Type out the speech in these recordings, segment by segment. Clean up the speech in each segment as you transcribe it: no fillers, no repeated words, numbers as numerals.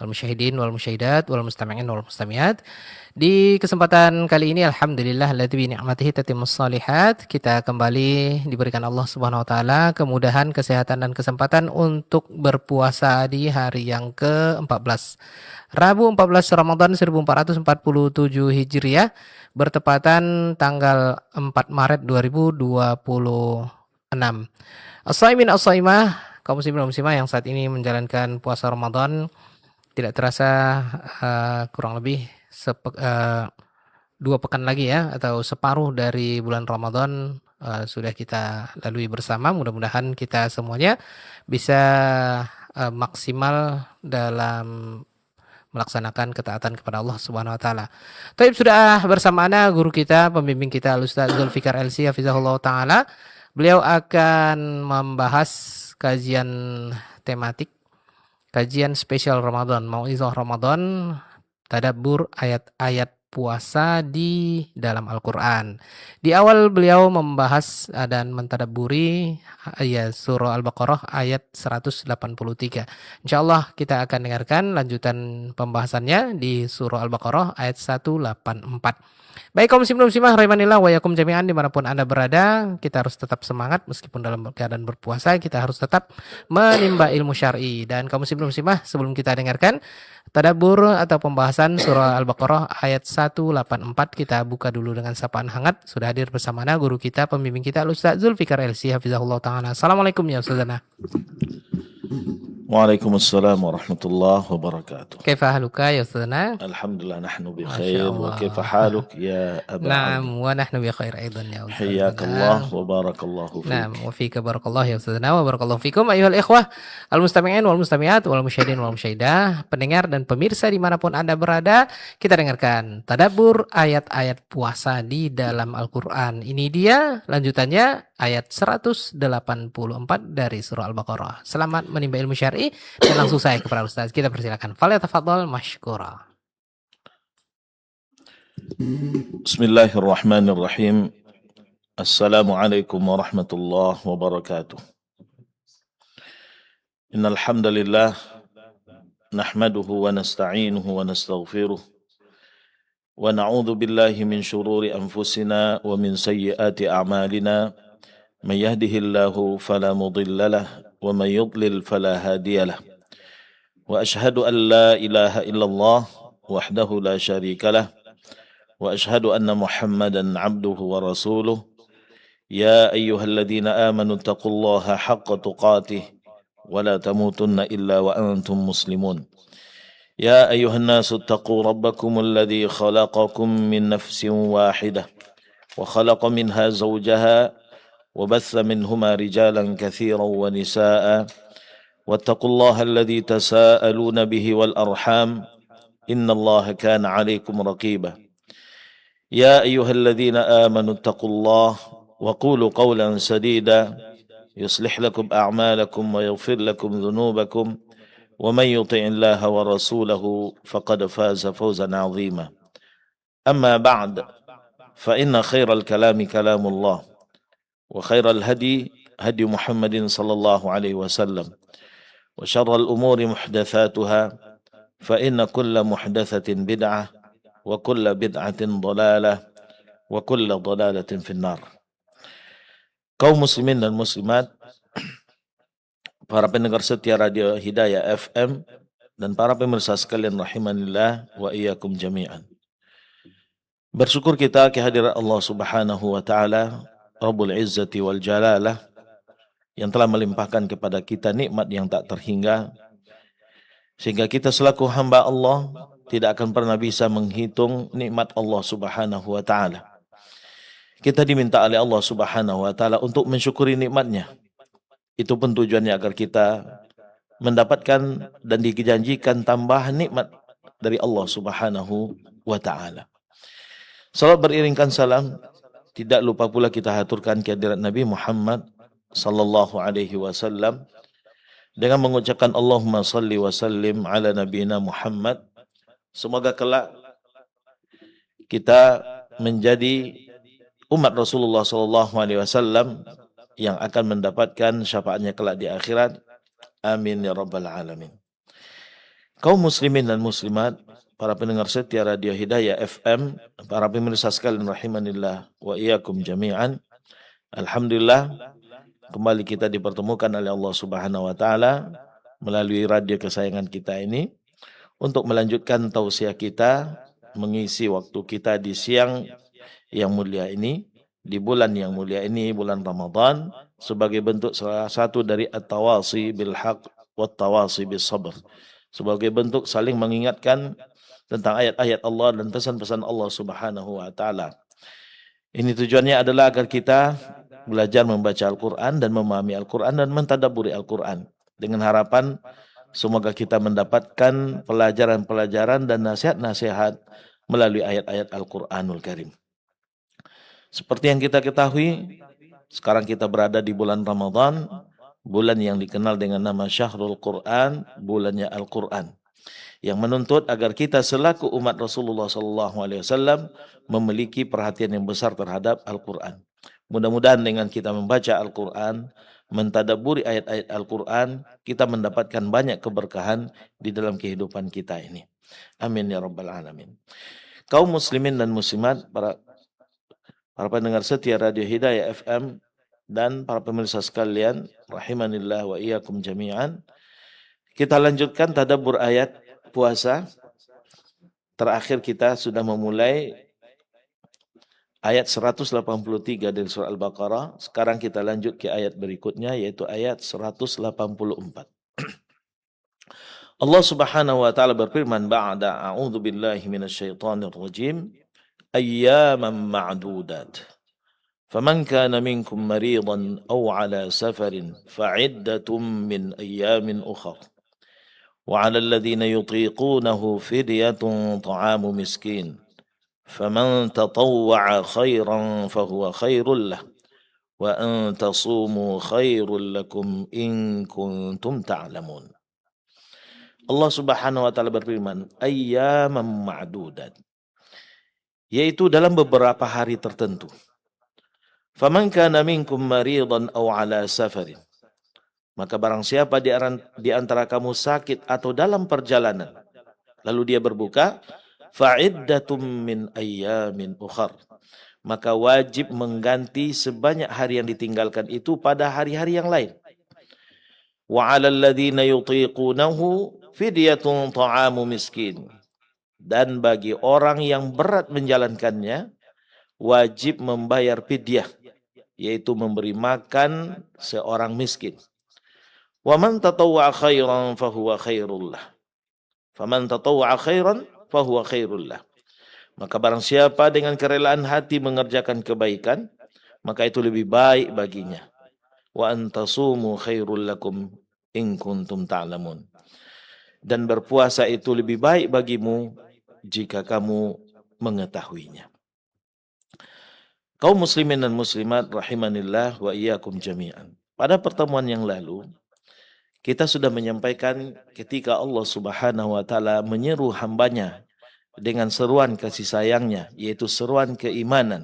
al-musyahidin wal musyahidat wal mustami'in wal mustami'at. Di kesempatan kali ini alhamdulillah alladzi bi ni'matihi tatimmus shalihat, kita kembali diberikan Allah Subhanahu wa taala kemudahan, kesehatan dan kesempatan untuk berpuasa di hari yang ke-14. Rabu 14 Ramadan 1447 Hijriah bertepatan tanggal 4 Maret 2026. As-shaimin as-shaimah, kaum muslimin dan muslimah yang saat ini menjalankan puasa Ramadan, tidak terasa kurang lebih 2 pekan lagi ya, atau separuh dari bulan Ramadan sudah kita lalui bersama. Mudah-mudahan kita semuanya bisa maksimal dalam melaksanakan ketaatan kepada Allah Subhanahu wa taala. Taib, sudah bersama ana guru kita, pembimbing kita Al-Ustaz Zulfikar LC hafizahullah taala. Beliau akan membahas kajian tematik, kajian spesial Ramadan, Mau'izah Ramadan, tadabbur ayat-ayat puasa di dalam Al-Quran. Di awal beliau membahas dan mentadabburi ayat surah Al-Baqarah ayat 183. InsyaAllah kita akan dengarkan lanjutan pembahasannya di surah Al-Baqarah ayat 184. Baik kaum muslimin muslimah rahimanillah wa yakum jami'an, dimanapun Anda berada, kita harus tetap semangat meskipun dalam keadaan berpuasa. Kita harus tetap menimba ilmu syar'i. Dan kaum muslimin muslimah, sebelum kita dengarkan tadabbur atau pembahasan surah Al-Baqarah ayat 184, kita buka dulu dengan sapaan hangat. Sudah hadir bersama guru kita, pembimbing kita Ustaz Zulfikar LC hafizahullah taala. Assalamualaikum ya Ustazana. Waalaikumsalam warahmatullahi wabarakatuh. Kaifa haluka ya Ustazana? Alhamdulillah nahnu bi khair wa kaifa haluk ya Aba Naam, wa nahnu bi khair aidan ya Ustazana. Hayyakallah wa barakallahu fik. Naam, wa fika barakallah ya Ustazana wa barakallahu fikum ayyuhal ikhwah al-mustami'in wal mustami'at wal musyahidin wal musyahidah, pendengar dan pemirsa dimanapun Anda berada, kita dengarkan tadabbur ayat-ayat puasa di dalam Al-Quran. Ini dia lanjutannya ayat 184 dari surah Al-Baqarah. Selamat menimba ilmu syar'i dan langsung saya kepada Ustaz. Kita persilakan. Falyatafadhal mashkura. Bismillahirrahmanirrahim. Assalamualaikum warahmatullahi wabarakatuh. Innal hamdalillah nahmaduhu wa nasta'inuhu wa nastaghfiruh wa na'udzu billahi min shururi anfusina wa min sayyiati a'malina. من يهده الله فلا مضل له ومن يضلل فلا هادي له وأشهد أن لا إله إلا الله وحده لا شريك له وأشهد أن محمدا عبده ورسوله يا أيها الذين آمنوا اتقوا الله حق تقاته ولا تموتن إلا وأنتم مسلمون يا أيها الناس اتقوا ربكم الذي خلقكم من نفس واحدة وخلق منها زوجها وبث منهما رجالا كثيرا ونساء واتقوا الله الذي تساءلون به والأرحام إن الله كان عليكم رقيبا يا أيها الذين آمنوا اتقوا الله وقولوا قولا سديدا يصلح لكم أعمالكم ويغفر لكم ذنوبكم ومن يطع الله ورسوله فقد فاز فوزا عظيما أما بعد فإن خير الكلام كلام الله وخير الهدي هدي محمد صلى الله عليه وسلم وشر الأمور محدثاتها فإن كل محدثة بدعة وكل بدعة ضلالة وكل ضلالة في النار. Kaum muslimin dan muslimat, para pendengar setia Radio Hidayah FM dan para pemirsa sekalian rahimanillah wa iyyakum jami'an. Bersyukur kita kehadiran Allah Subhanahu wa taala Rabbul Izzati wal Jalalah yang telah melimpahkan kepada kita nikmat yang tak terhingga, sehingga kita selaku hamba Allah tidak akan pernah bisa menghitung nikmat Allah Subhanahu wa taala. Kita diminta oleh Allah Subhanahu wa taala untuk mensyukuri nikmatnya. Itu pun tujuannya agar kita mendapatkan dan dijanjikan tambahan nikmat dari Allah Subhanahu wa taala. Salat beriringkan salam, tidak lupa pula kita haturkan kehadirat Nabi Muhammad sallallahu alaihi wasallam dengan mengucapkan Allahumma salli wa sallim ala nabiyina Muhammad. Semoga kelak kita menjadi umat Rasulullah sallallahu alaihi wasallam yang akan mendapatkan syafaatnya kelak di akhirat. Amin ya rabbal alamin. Kaum muslimin dan muslimat, para pendengar setia Radio Hidayah FM, para pemirsa sekalian rahimanillah wa iyyakum jami'an. Alhamdulillah, kembali kita dipertemukan oleh Allah Subhanahu wa taala melalui radio kesayangan kita ini untuk melanjutkan tausiah kita, mengisi waktu kita di siang yang mulia ini, di bulan yang mulia ini, bulan Ramadan, sebagai bentuk salah satu dari at-tawasi bil haq wa tawasi bis sabr, sebagai bentuk saling mengingatkan tentang ayat-ayat Allah dan pesan-pesan Allah Subhanahu wa taala. Ini tujuannya adalah agar kita belajar membaca Al-Qur'an dan memahami Al-Qur'an dan mentadabburi Al-Qur'an, dengan harapan semoga kita mendapatkan pelajaran-pelajaran dan nasihat-nasihat melalui ayat-ayat Al-Qur'anul Karim. Seperti yang kita ketahui, sekarang kita berada di bulan Ramadan, bulan yang dikenal dengan nama Syahrul Quran, bulannya Al-Quran, yang menuntut agar kita selaku umat Rasulullah SAW memiliki perhatian yang besar terhadap Al-Quran. Mudah-mudahan dengan kita membaca Al-Quran, mentadabburi ayat-ayat Al-Quran, kita mendapatkan banyak keberkahan di dalam kehidupan kita ini. Amin ya rabbal alamin. Kaum muslimin dan muslimat, para pendengar setia Radio Hidayah FM dan para pemirsa sekalian, rahimanillah wa iyyakum jami'an. Kita lanjutkan tadabbur ayat puasa. Terakhir kita sudah memulai ayat 183 dari surah Al-Baqarah. Sekarang kita lanjut ke ayat berikutnya, yaitu ayat 184. Allah Subhanahu wa taala berfirman, ba'da a'udzu billahi minasyaitonir rajim, ayyaman ma'dudat. فمن كان منكم مريضا أو على سفر فعدة من أيام أخر وعلى الذين يطيقونه فدية طعام مسكين فمن تطوع خيرا فهو خير له وأن تصوموا خير لكم إن كنتم تعلمون. Allah Subhanahu wa taala berfirman, ayyaman ma'dudat, yaitu dalam beberapa hari tertentu. Faman kana minkum maridan aw ala safarin, maka barang siapa di antara kamu sakit atau dalam perjalanan, lalu dia berbuka, fa'iddatum min ayyamin ukhar, maka wajib mengganti sebanyak hari yang ditinggalkan itu pada hari-hari yang lain. Wa 'alal ladzina yutiqunahu fidyatun ta'amu miskin, dan bagi orang yang berat menjalankannya wajib membayar fidyah, yaitu memberi makan seorang miskin. Wa man tatawwa'a khairan fahuwa khairul lah. Faman tatawwa'a khairan fahuwa khairul lah. Maka barang siapa dengan kerelaan hati mengerjakan kebaikan, maka itu lebih baik baginya. Wa antasumu khairul lakum in kuntum ta'lamun. Dan berpuasa itu lebih baik bagimu jika kamu mengetahuinya. Kaum muslimin dan muslimat rahimanillah wa iyyakum jami'an. Pada pertemuan yang lalu, kita sudah menyampaikan ketika Allah Subhanahu wa taala menyeru hambanya dengan seruan kasih sayangnya, yaitu seruan keimanan,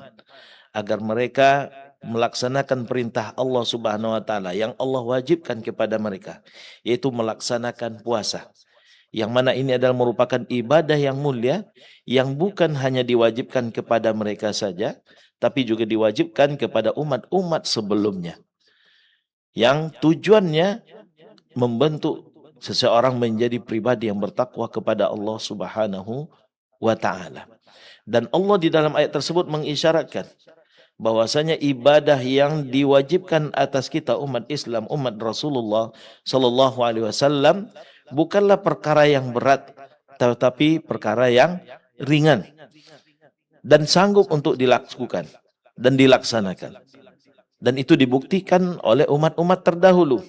agar mereka melaksanakan perintah Allah Subhanahu wa taala yang Allah wajibkan kepada mereka, yaitu melaksanakan puasa. Yang mana ini adalah merupakan ibadah yang mulia, yang bukan hanya diwajibkan kepada mereka saja, tapi juga diwajibkan kepada umat-umat sebelumnya, yang tujuannya membentuk seseorang menjadi pribadi yang bertakwa kepada Allah Subhanahu wa taala. Dan Allah di dalam ayat tersebut mengisyaratkan bahwasanya ibadah yang diwajibkan atas kita umat Islam, umat Rasulullah sallallahu alaihi wasallam, bukanlah perkara yang berat, tetapi perkara yang ringan dan sanggup untuk dilakukan dan dilaksanakan. Dan itu dibuktikan oleh umat-umat terdahulu.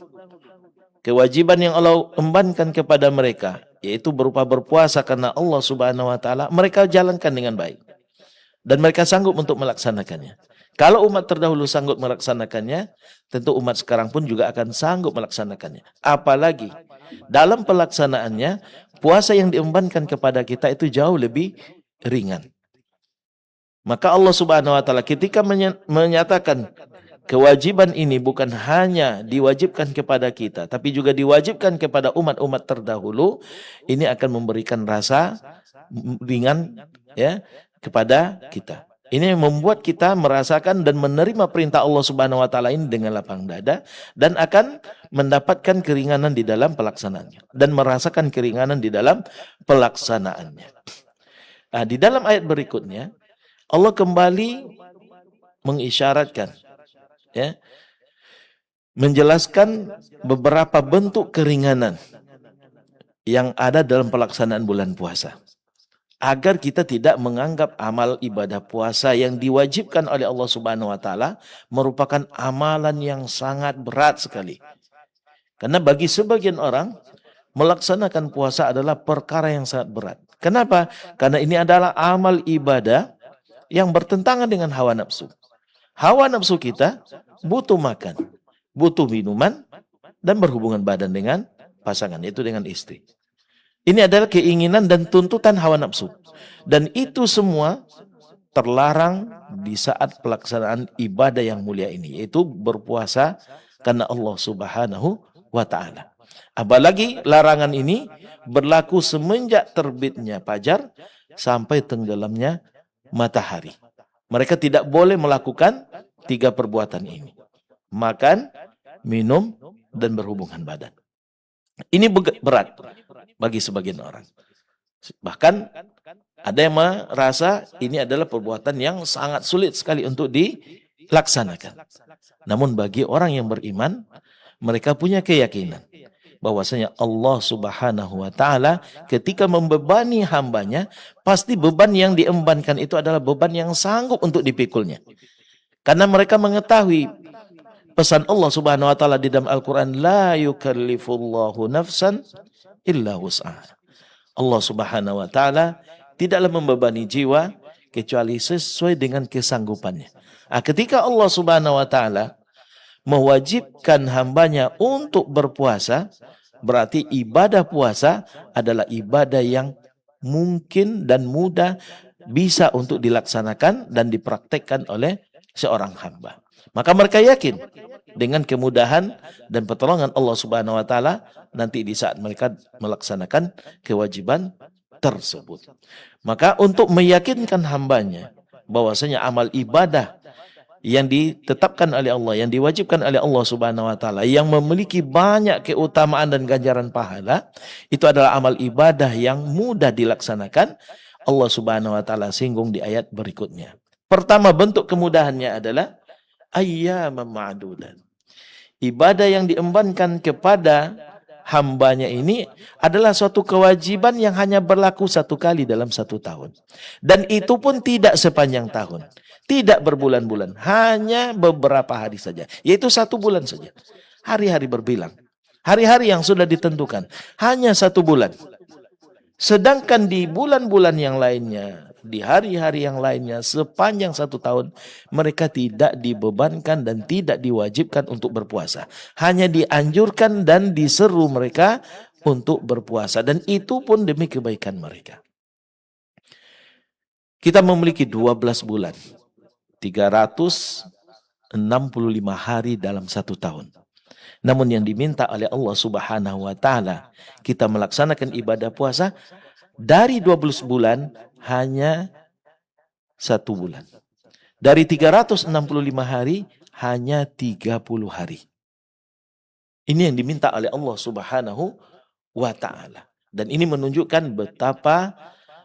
Kewajiban yang Allah embankan kepada mereka, yaitu berupa berpuasa karena Allah Subhanahu wa taala, mereka jalankan dengan baik. Dan mereka sanggup untuk melaksanakannya. Kalau umat terdahulu sanggup melaksanakannya, tentu umat sekarang pun juga akan sanggup melaksanakannya. Apalagi dalam pelaksanaannya, puasa yang diembankan kepada kita itu jauh lebih ringan. Maka Allah Subhanahu wa taala ketika menyatakan kewajiban ini bukan hanya diwajibkan kepada kita, tapi juga diwajibkan kepada umat-umat terdahulu, ini akan memberikan rasa ringan ya kepada kita. Ini membuat kita merasakan dan menerima perintah Allah Subhanahu wa taala ini dengan lapang dada dan akan mendapatkan keringanan di dalam pelaksanaannya dan merasakan keringanan di dalam pelaksanaannya. Nah, di dalam ayat berikutnya Allah kembali mengisyaratkan ya, menjelaskan beberapa bentuk keringanan yang ada dalam pelaksanaan bulan puasa. Agar kita tidak menganggap amal ibadah puasa yang diwajibkan oleh Allah Subhanahu wa taala merupakan amalan yang sangat berat sekali. Karena bagi sebagian orang melaksanakan puasa adalah perkara yang sangat berat. Kenapa? Karena ini adalah amal ibadah yang bertentangan dengan hawa nafsu. Hawa nafsu kita butuh makan, butuh minuman, dan berhubungan badan dengan pasangan, yaitu dengan istri. Ini adalah keinginan dan tuntutan hawa nafsu. Dan itu semua terlarang di saat pelaksanaan ibadah yang mulia ini, yaitu berpuasa karena Allah Subhanahu wa taala. Apalagi larangan ini berlaku semenjak terbitnya fajar sampai tenggelamnya matahari. Mereka tidak boleh melakukan 3 perbuatan ini. Makan, minum, dan berhubungan badan. Ini berat bagi sebagian orang. Bahkan ada yang merasa ini adalah perbuatan yang sangat sulit sekali untuk dilaksanakan. Namun bagi orang yang beriman, mereka punya keyakinan bahwasanya Allah Subhanahu wa taala ketika membebani hambanya, pasti beban yang diembankan itu adalah beban yang sanggup untuk dipikulnya. Karena mereka mengetahui pesan Allah Subhanahu wa taala di dalam Al-Qur'an, la yukallifullahu nafsan illa wus'aha. Allah Subhanahu wa taala tidaklah membebani jiwa kecuali sesuai dengan kesanggupannya. Ketika Allah Subhanahu wa taala mewajibkan hambanya untuk berpuasa, berarti ibadah puasa adalah ibadah yang mungkin dan mudah bisa untuk dilaksanakan dan dipraktekkan oleh seorang hamba. Maka mereka yakin dengan kemudahan dan pertolongan Allah Subhanahu wa taala nanti di saat mereka melaksanakan kewajiban tersebut. Maka untuk meyakinkan hambanya bahwasanya amal ibadah yang ditetapkan oleh Allah, yang diwajibkan oleh Allah Subhanahu wa taala, yang memiliki banyak keutamaan dan ganjaran pahala, itu adalah amal ibadah yang mudah dilaksanakan. Allah Subhanahu wa taala singgung di ayat berikutnya. Pertama bentuk kemudahannya adalah ayyaman ma'dudan. Ibadah yang diembankan kepada hambanya ini adalah suatu kewajiban yang hanya berlaku 1 kali dalam 1 tahun. Dan itu pun tidak sepanjang tahun. Tidak berbulan-bulan. Hanya beberapa hari saja. Yaitu 1 bulan saja. Hari-hari berbilang. Hari-hari yang sudah ditentukan. Hanya 1 bulan. Sedangkan di bulan-bulan yang lainnya, di hari-hari yang lainnya, sepanjang 1 tahun, mereka tidak dibebankan dan tidak diwajibkan untuk berpuasa. Hanya dianjurkan dan diseru mereka untuk berpuasa. Dan itu pun demi kebaikan mereka. Kita memiliki 12 bulan. 365 hari dalam 1 tahun. Namun yang diminta oleh Allah Subhanahu wa taala kita melaksanakan ibadah puasa dari 12 bulan hanya 1 bulan. Dari 365 hari hanya 30 hari. Ini yang diminta oleh Allah Subhanahu wa taala. Dan ini menunjukkan betapa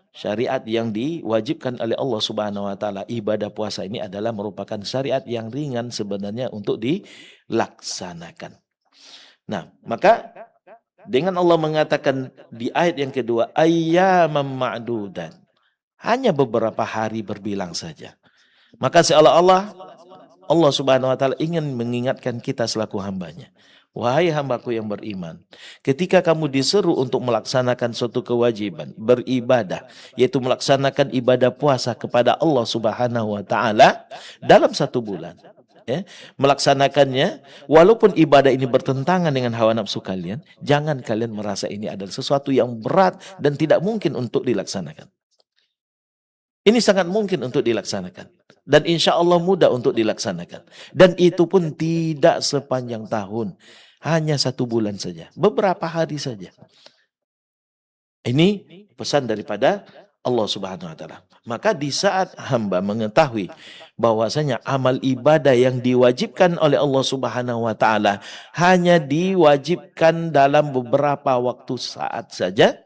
syariat yang diwajibkan oleh Allah Subhanahu wa taala, ibadah puasa ini adalah merupakan syariat yang ringan sebenarnya untuk dilaksanakan. Nah, maka dengan Allah mengatakan di ayat yang kedua, ayyaman ma'dudan, hanya beberapa hari berbilang saja. Maka seolah-olah Allah Subhanahu wa taala ingin mengingatkan kita selaku hambanya. Wahai hambaku yang beriman, ketika kamu diseru untuk melaksanakan suatu kewajiban, beribadah, yaitu melaksanakan ibadah puasa kepada Allah Subhanahu wa taala dalam 1 bulan, ya, melaksanakannya walaupun ibadah ini bertentangan dengan hawa nafsu kalian, jangan kalian merasa ini adalah sesuatu yang berat dan tidak mungkin untuk dilaksanakan. Ini sangat mungkin untuk dilaksanakan. Dan insya Allah mudah untuk dilaksanakan. Dan itu pun tidak sepanjang tahun. Hanya 1 bulan saja. Beberapa hari saja. Ini pesan daripada Allah Subhanahu wa taala. Maka di saat hamba mengetahui bahwasanya amal ibadah yang diwajibkan oleh Allah Subhanahu wa taala hanya diwajibkan dalam beberapa waktu saat saja,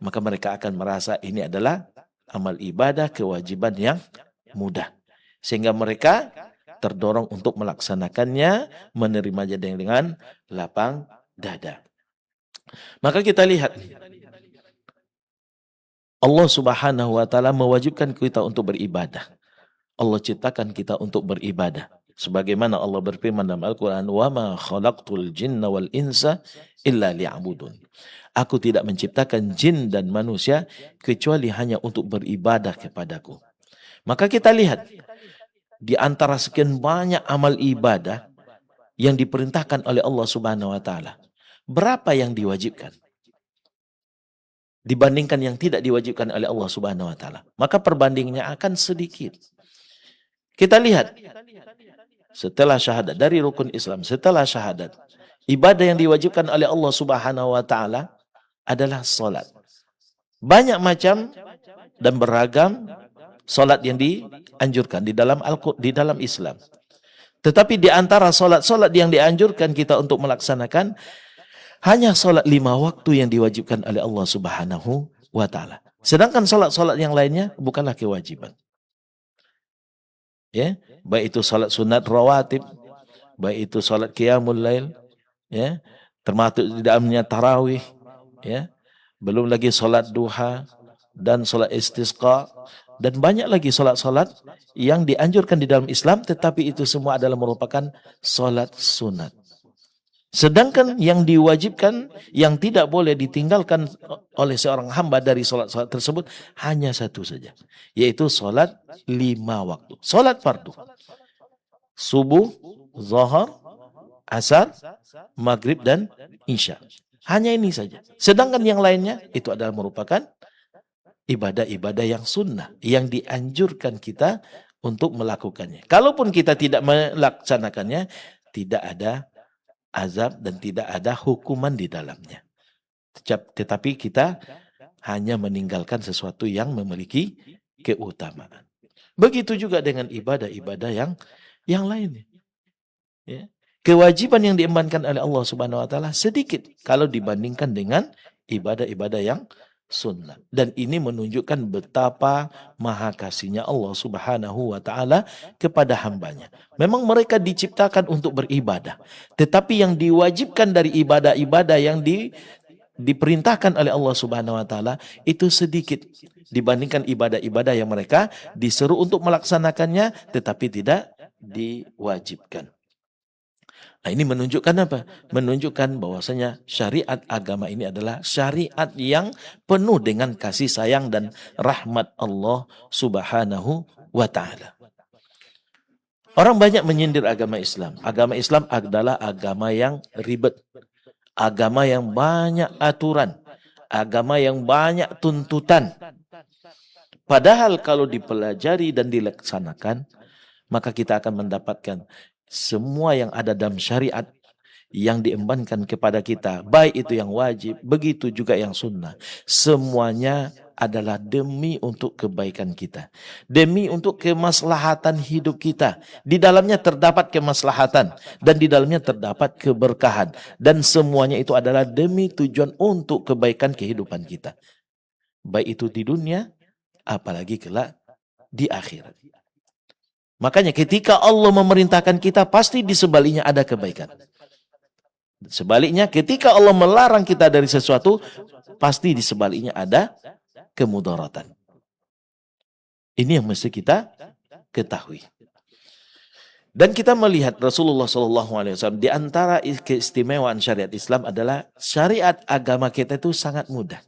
maka mereka akan merasa ini adalah amal ibadah kewajiban yang mudah. Sehingga mereka terdorong untuk melaksanakannya, menerimanya dengan lapang dada. Maka kita lihat Allah Subhanahu wa taala mewajibkan kita untuk beribadah. Allah ciptakan kita untuk beribadah. Sebagaimana Allah berfirman dalam Al-Quran, "Wa ma khalaqtul jinna wal insa illa liya'budun." Aku tidak menciptakan jin dan manusia kecuali hanya untuk beribadah kepadaku. Maka kita lihat di antara sekian banyak amal ibadah yang diperintahkan oleh Allah Subhanahu wa taala, berapa yang diwajibkan dibandingkan yang tidak diwajibkan oleh Allah Subhanahu wa taala? Maka perbandingannya akan sedikit. Kita lihat setelah syahadat, dari rukun Islam, setelah syahadat, ibadah yang diwajibkan oleh Allah Subhanahu wa taala adalah salat. Banyak macam dan beragam salat yang dianjurkan di dalam Islam. Tetapi di antara salat-salat yang dianjurkan kita untuk melaksanakan, hanya salat 5 waktu yang diwajibkan oleh Allah Subhanahu wa taala. Sedangkan salat-salat yang lainnya bukanlah kewajiban. Ya, baik itu salat sunat rawatib, baik itu salat qiyamul lail, ya, termasuk di dalamnya tarawih, ya. Belum lagi salat duha dan salat istisqa dan banyak lagi salat-salat yang dianjurkan di dalam Islam, tetapi itu semua adalah merupakan salat sunat. Sedangkan yang diwajibkan, yang tidak boleh ditinggalkan oleh seorang hamba dari salat-salat tersebut hanya satu saja, yaitu salat 5 waktu. Salat fardu. Subuh, zuhur, asar, maghrib dan isya. Hanya ini saja. Sedangkan yang lainnya itu adalah merupakan ibadah-ibadah yang sunnah, yang dianjurkan kita untuk melakukannya. Kalaupun kita tidak melaksanakannya, tidak ada azab dan tidak ada hukuman di dalamnya. Tetapi kita hanya meninggalkan sesuatu yang memiliki keutamaan. Begitu juga dengan ibadah-ibadah yang lainnya. Ya. Kewajiban yang diembankan oleh Allah Subhanahu wa taala sedikit kalau dibandingkan dengan ibadah-ibadah yang sunnah. Dan ini menunjukkan betapa maha kasihnya Allah Subhanahu wa taala kepada hambanya. Memang mereka diciptakan untuk beribadah, tetapi yang diwajibkan dari ibadah-ibadah yang diperintahkan oleh Allah Subhanahu wa taala itu sedikit dibandingkan ibadah-ibadah yang mereka disuruh untuk melaksanakannya tetapi tidak diwajibkan. Nah, ini menunjukkan apa? Menunjukkan bahwasanya syariat agama ini adalah syariat yang penuh dengan kasih sayang dan rahmat Allah Subhanahu wa taala. Orang banyak menyindir agama Islam. Agama Islam adalah agama yang ribet, agama yang banyak aturan, agama yang banyak tuntutan. Padahal kalau dipelajari dan dilaksanakan, maka kita akan mendapatkan semua yang ada dalam syariat yang diembankan kepada kita, baik itu yang wajib, begitu juga yang sunnah. Semuanya adalah demi untuk kebaikan kita, demi untuk kemaslahatan hidup kita. Di dalamnya terdapat kemaslahatan dan di dalamnya terdapat keberkahan, dan semuanya itu adalah demi tujuan untuk kebaikan kehidupan kita, baik itu di dunia apalagi kelak di akhirat. Makanya ketika Allah memerintahkan kita, pasti di sebaliknya ada kebaikan. Sebaliknya ketika Allah melarang kita dari sesuatu, pasti di sebaliknya ada kemudaratan. Ini yang mesti kita ketahui. Dan kita melihat Rasulullah SAW, di antara keistimewaan syariat Islam adalah syariat agama kita itu sangat mudah.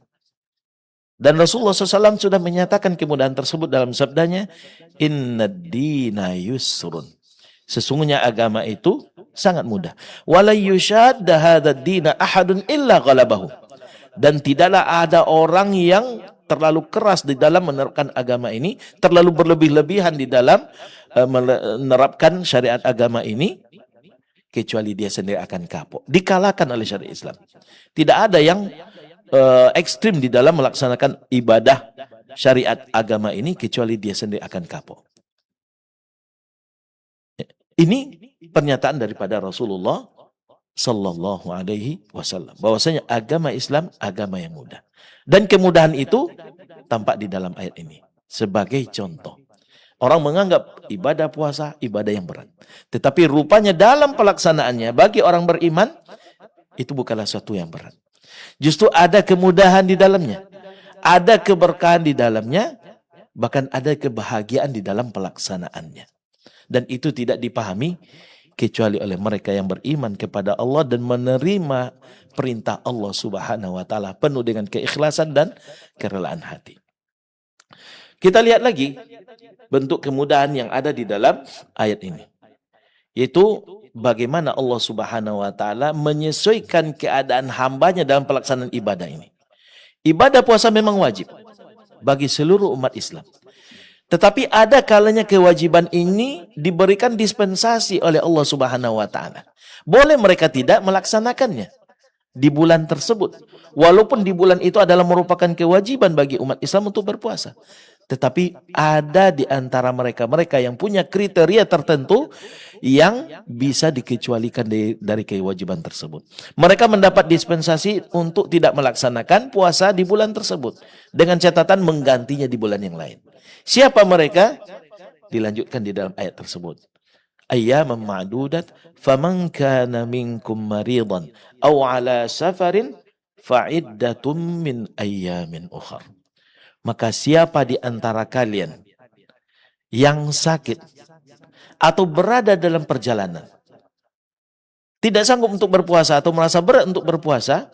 Dan Rasulullah SAW sudah menyatakan kemudahan tersebut dalam sabdanya, "Inna dina yusrun." Sesungguhnya agama itu sangat mudah. "Wala yushadda hadzal dina ahadun illa ghalabahu." Dan tidaklah ada orang yang terlalu keras di dalam menerapkan agama ini, terlalu berlebih-lebihan di dalam menerapkan syariat agama ini, kecuali dia sendiri akan kapok, dikalahkan oleh syariat Islam. Tidak ada yang ekstrim di dalam melaksanakan ibadah syariat agama ini, kecuali dia sendiri akan kapok. Ini pernyataan daripada Rasulullah Sallallahu Alaihi Wasallam, bahwasanya agama Islam agama yang mudah, dan kemudahan itu tampak di dalam ayat ini. Sebagai contoh, orang menganggap ibadah puasa ibadah yang berat, tetapi rupanya dalam pelaksanaannya bagi orang beriman itu bukanlah suatu yang berat. Justru ada kemudahan di dalamnya, ada keberkahan di dalamnya, bahkan ada kebahagiaan di dalam pelaksanaannya. Dan itu tidak dipahami kecuali oleh mereka yang beriman kepada Allah dan menerima perintah Allah Subhanahu wa taala penuh dengan keikhlasan dan kerelaan hati. Kita lihat lagi bentuk kemudahan yang ada di dalam ayat ini, yaitu bagaimana Allah Subhanahu wa taala menyesuaikan keadaan hambanya dalam pelaksanaan ibadah ini. Ibadah puasa memang wajib bagi seluruh umat Islam. Tetapi ada kalanya kewajiban ini diberikan dispensasi oleh Allah Subhanahu wa taala. Boleh mereka tidak melaksanakannya di bulan tersebut, walaupun di bulan itu adalah merupakan kewajiban bagi umat Islam untuk berpuasa. Tetapi ada di antara mereka yang punya kriteria tertentu yang bisa dikecualikan dari kewajiban tersebut. Mereka mendapat dispensasi untuk tidak melaksanakan puasa di bulan tersebut, dengan catatan menggantinya di bulan yang lain. Siapa mereka? Dilanjutkan di dalam ayat tersebut. Ayyaman ma'dudat faman kana minkum maridan aw ala safarin fa'iddatun min ayyamin ukhar. Maka siapa di antara kalian yang sakit atau berada dalam perjalanan, tidak sanggup untuk berpuasa atau merasa berat untuk berpuasa,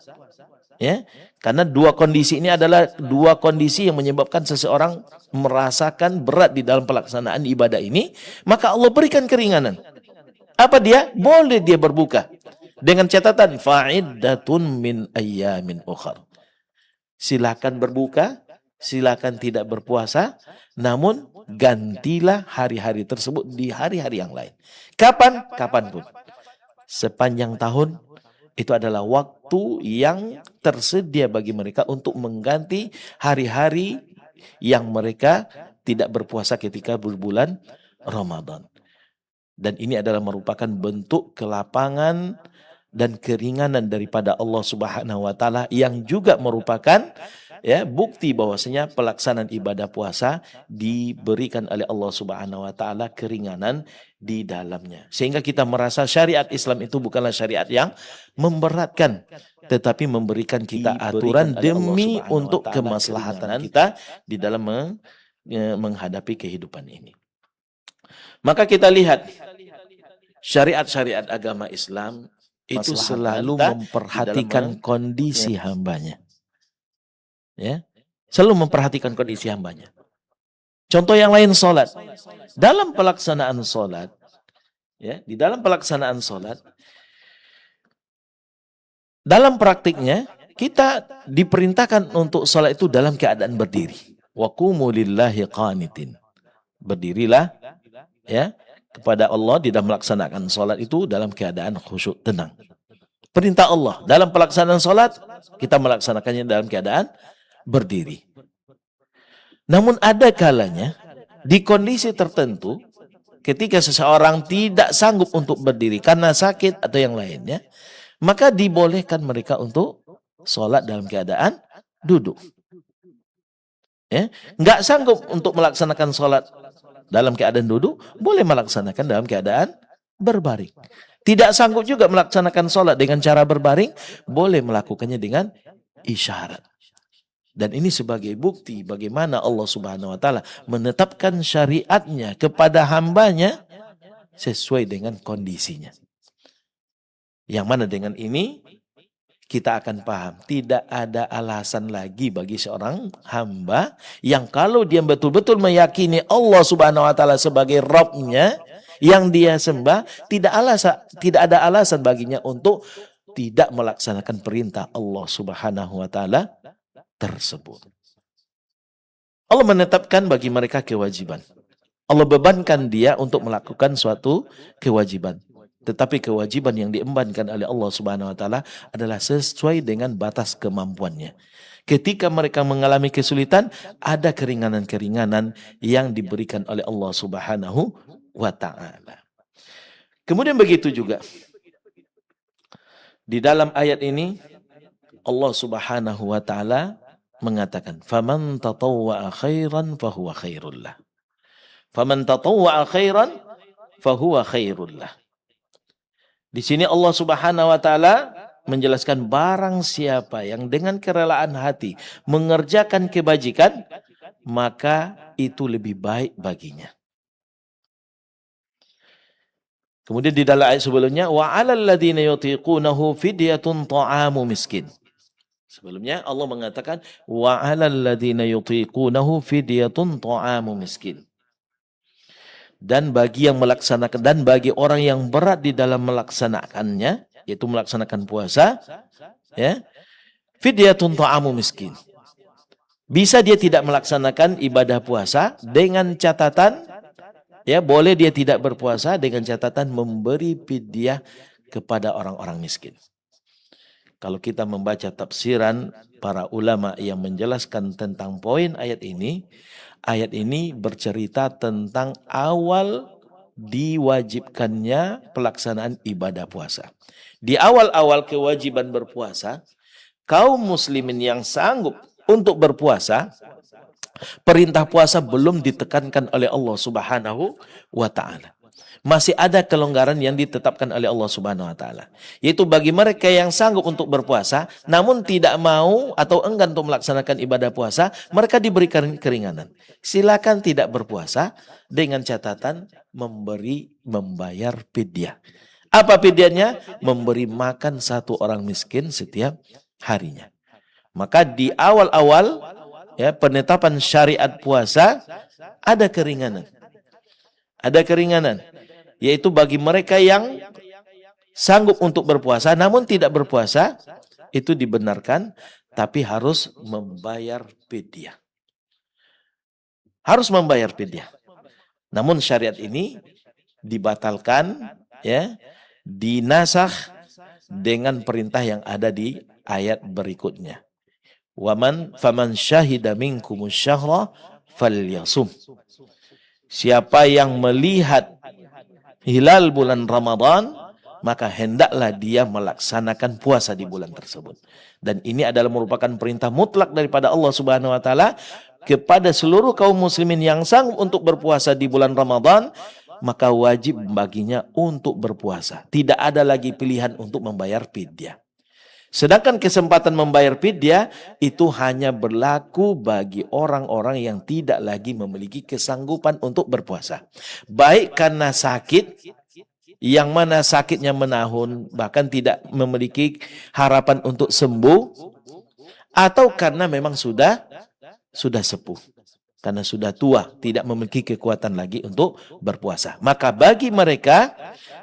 ya, karena dua kondisi ini adalah dua kondisi yang menyebabkan seseorang merasakan berat di dalam pelaksanaan ibadah ini, maka Allah berikan keringanan. Apa dia? Boleh dia berbuka dengan catatan fa'iddatun min ayyamin ukhar. Silakan berbuka, silakan tidak berpuasa, namun gantilah hari-hari tersebut di hari-hari yang lain. Kapan? Kapanpun. Sepanjang tahun itu adalah waktu yang tersedia bagi mereka untuk mengganti hari-hari yang mereka tidak berpuasa ketika berbulan Ramadan. Dan ini adalah merupakan bentuk kelapangan dan keringanan daripada Allah Subhanahu wa taala, yang juga merupakan bukti bahwasanya pelaksanaan ibadah puasa diberikan oleh Allah Subhanahu wa taala keringanan di dalamnya. Sehingga kita merasa syariat Islam itu bukanlah syariat yang memberatkan, tetapi memberikan kita aturan demi untuk kemaslahatan kita di dalam menghadapi kehidupan ini. Maka kita lihat syariat-syariat agama Islam itu selalu memperhatikan kondisi hambanya. Ya, selalu memperhatikan kondisi hambanya. Contoh yang lain, sholat. Dalam pelaksanaan sholat, di dalam pelaksanaan sholat, dalam praktiknya kita diperintahkan untuk sholat itu dalam keadaan berdiri. Wa qumu lillahi qanitin. Berdirilah kepada Allah di dalam melaksanakan sholat itu dalam keadaan khusyuk, tenang. Perintah Allah dalam pelaksanaan sholat, kita melaksanakannya dalam keadaan berdiri. Namun ada kalanya di kondisi tertentu, ketika seseorang tidak sanggup untuk berdiri karena sakit atau yang lainnya, maka dibolehkan mereka untuk sholat dalam keadaan duduk. Nggak sanggup untuk melaksanakan sholat dalam keadaan duduk, boleh melaksanakan dalam keadaan berbaring. Tidak sanggup juga melaksanakan sholat dengan cara berbaring, boleh melakukannya dengan isyarat. Dan ini sebagai bukti bagaimana Allah Subhanahu wa taala menetapkan syariatnya kepada hambanya sesuai dengan kondisinya. Yang mana dengan ini kita akan paham, tidak ada alasan lagi bagi seorang hamba yang kalau dia betul-betul meyakini Allah Subhanahu wa taala sebagai Rabb-nya yang dia sembah, tidak ada alasan baginya untuk tidak melaksanakan perintah Allah Subhanahu wa taala tersebut. Allah menetapkan bagi mereka kewajiban. Allah bebankan dia untuk melakukan suatu kewajiban. Tetapi kewajiban yang diembankan oleh Allah Subhanahu wa taala adalah sesuai dengan batas kemampuannya. Ketika mereka mengalami kesulitan, ada keringanan-keringanan yang diberikan oleh Allah Subhanahu wa taala. Kemudian begitu juga di dalam ayat ini Allah Subhanahu wa taala mengatakan, "Faman tatawwa'a khairan fahuwa khairul lah." Faman tatawwa'a khairan fahuwa khairul lah. Di sini Allah Subhanahu wa taala menjelaskan barang siapa yang dengan kerelaan hati mengerjakan kebajikan, maka itu lebih baik baginya. Kemudian di dalam ayat sebelumnya, wa 'alal ladzina yutiqunahu fidyatun ta'amu miskin. Sebelumnya Allah mengatakan wa 'alal ladzina yutiqunahu fidyatun ta'amu miskin. Dan bagi yang melaksanakan, dan bagi orang yang berat di dalam melaksanakannya, yaitu melaksanakan puasa, ya, fidyatun ta'amu miskin. Bisa dia tidak melaksanakan ibadah puasa dengan catatan, ya, boleh dia tidak berpuasa dengan catatan memberi fidyah kepada orang-orang miskin. Kalau kita membaca tafsiran para ulama yang menjelaskan tentang poin ayat ini bercerita tentang awal diwajibkannya pelaksanaan ibadah puasa. Di awal-awal kewajiban berpuasa, kaum muslimin yang sanggup untuk berpuasa, perintah puasa belum ditekankan oleh Allah Subhanahu wa taala. Masih ada kelonggaran yang ditetapkan oleh Allah Subhanahu wa taala. Yaitu bagi mereka yang sanggup untuk berpuasa namun tidak mau atau enggan untuk melaksanakan ibadah puasa, mereka diberikan keringanan. Silakan tidak berpuasa dengan catatan membayar fidyah. Apa fidyahnya? Memberi makan satu orang miskin setiap harinya. Maka di awal-awal, ya, penetapan syariat puasa ada keringanan. Ada keringanan, yaitu bagi mereka yang sanggup untuk berpuasa namun tidak berpuasa, itu dibenarkan, tapi harus membayar fidyah. Harus membayar fidyah. Namun syariat ini dibatalkan, ya, dinasakh dengan perintah yang ada di ayat berikutnya. Faman syahida minkumus syahra falyasum. Siapa yang melihat hilal bulan Ramadan, maka hendaklah dia melaksanakan puasa di bulan tersebut. Dan ini adalah merupakan perintah mutlak daripada Allah Subhanahu wa taala kepada seluruh kaum muslimin yang sanggup untuk berpuasa di bulan Ramadan, maka wajib baginya untuk berpuasa. Tidak ada lagi pilihan untuk membayar fidyah. Sedangkan kesempatan membayar fidyah itu hanya berlaku bagi orang-orang yang tidak lagi memiliki kesanggupan untuk berpuasa. Baik karena sakit, yang mana sakitnya menahun, bahkan tidak memiliki harapan untuk sembuh, atau karena memang sudah sepuh, karena sudah tua, tidak memiliki kekuatan lagi untuk berpuasa. Maka bagi mereka,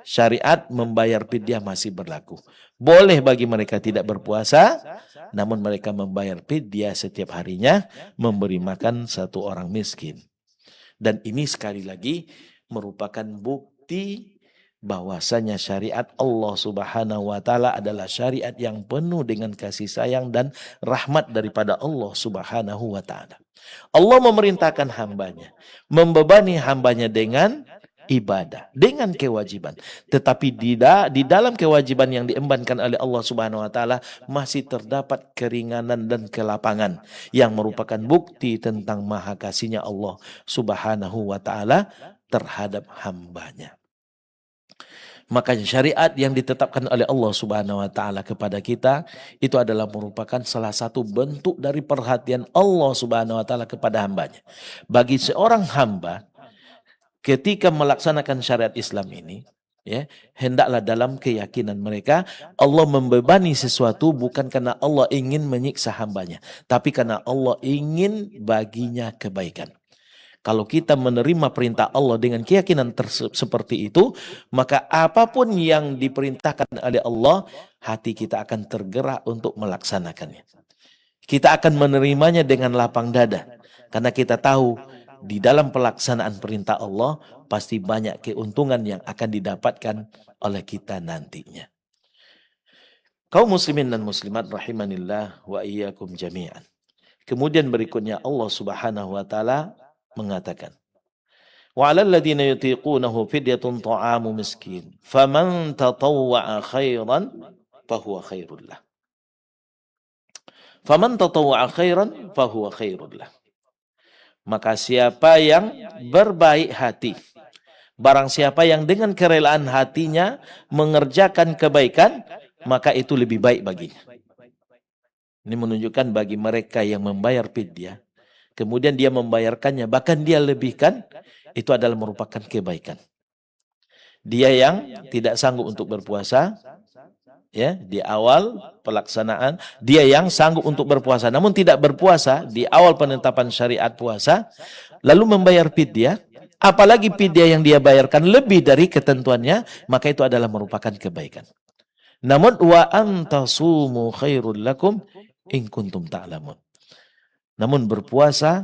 syariat membayar fidyah masih berlaku. Boleh bagi mereka tidak berpuasa, namun mereka membayar fidyah setiap harinya, memberi makan satu orang miskin. Dan ini sekali lagi merupakan bukti bahwasanya syariat Allah Subhanahu wa taala adalah syariat yang penuh dengan kasih sayang dan rahmat daripada Allah Subhanahu wa taala. Allah memerintahkan hambanya, membebani hambanya dengan ibadah, dengan kewajiban. Tetapi di dalam kewajiban yang diembankan oleh Allah Subhanahu wa taala masih terdapat keringanan dan kelapangan yang merupakan bukti tentang maha kasihnya Allah Subhanahu wa taala terhadap hambanya. Makanya syariat yang ditetapkan oleh Allah Subhanahu wa taala kepada kita itu adalah merupakan salah satu bentuk dari perhatian Allah Subhanahu wa taala kepada hambanya. Bagi seorang hamba ketika melaksanakan syariat Islam ini, ya, hendaklah dalam keyakinan mereka Allah membebani sesuatu bukan karena Allah ingin menyiksa hambanya, tapi karena Allah ingin baginya kebaikan. Kalau kita menerima perintah Allah dengan keyakinan seperti itu, maka apapun yang diperintahkan oleh Allah, hati kita akan tergerak untuk melaksanakannya. Kita akan menerimanya dengan lapang dada. Karena kita tahu di dalam pelaksanaan perintah Allah pasti banyak keuntungan yang akan didapatkan oleh kita nantinya. Kaum muslimin dan muslimat rahimanillah wa iyyakum jami'an. Kemudian berikutnya Allah Subhanahu wa taala mengatakan, wa 'alal ladzina yutiqunahu fidyatun ta'amu miskin, faman tatawwa'a khairan fahuwa khairul lah. Faman tatawwa'a khairan fahuwa khairul lah. Maka siapa yang berbaik hati, barang siapa yang dengan kerelaan hatinya mengerjakan kebaikan, maka itu lebih baik baginya. Ini menunjukkan bagi mereka yang membayar fidyah, kemudian dia membayarkannya, bahkan dia lebihkan, itu adalah merupakan kebaikan. Dia yang tidak sanggup untuk berpuasa, ya, di awal pelaksanaan, dia yang sanggup untuk berpuasa, namun tidak berpuasa di awal penetapan syariat puasa, lalu membayar fidyah, apalagi fidyah yang dia bayarkan lebih dari ketentuannya, maka itu adalah merupakan kebaikan. Namun wa antasumu khairul lakum in kuntum ta'lamun. Namun berpuasa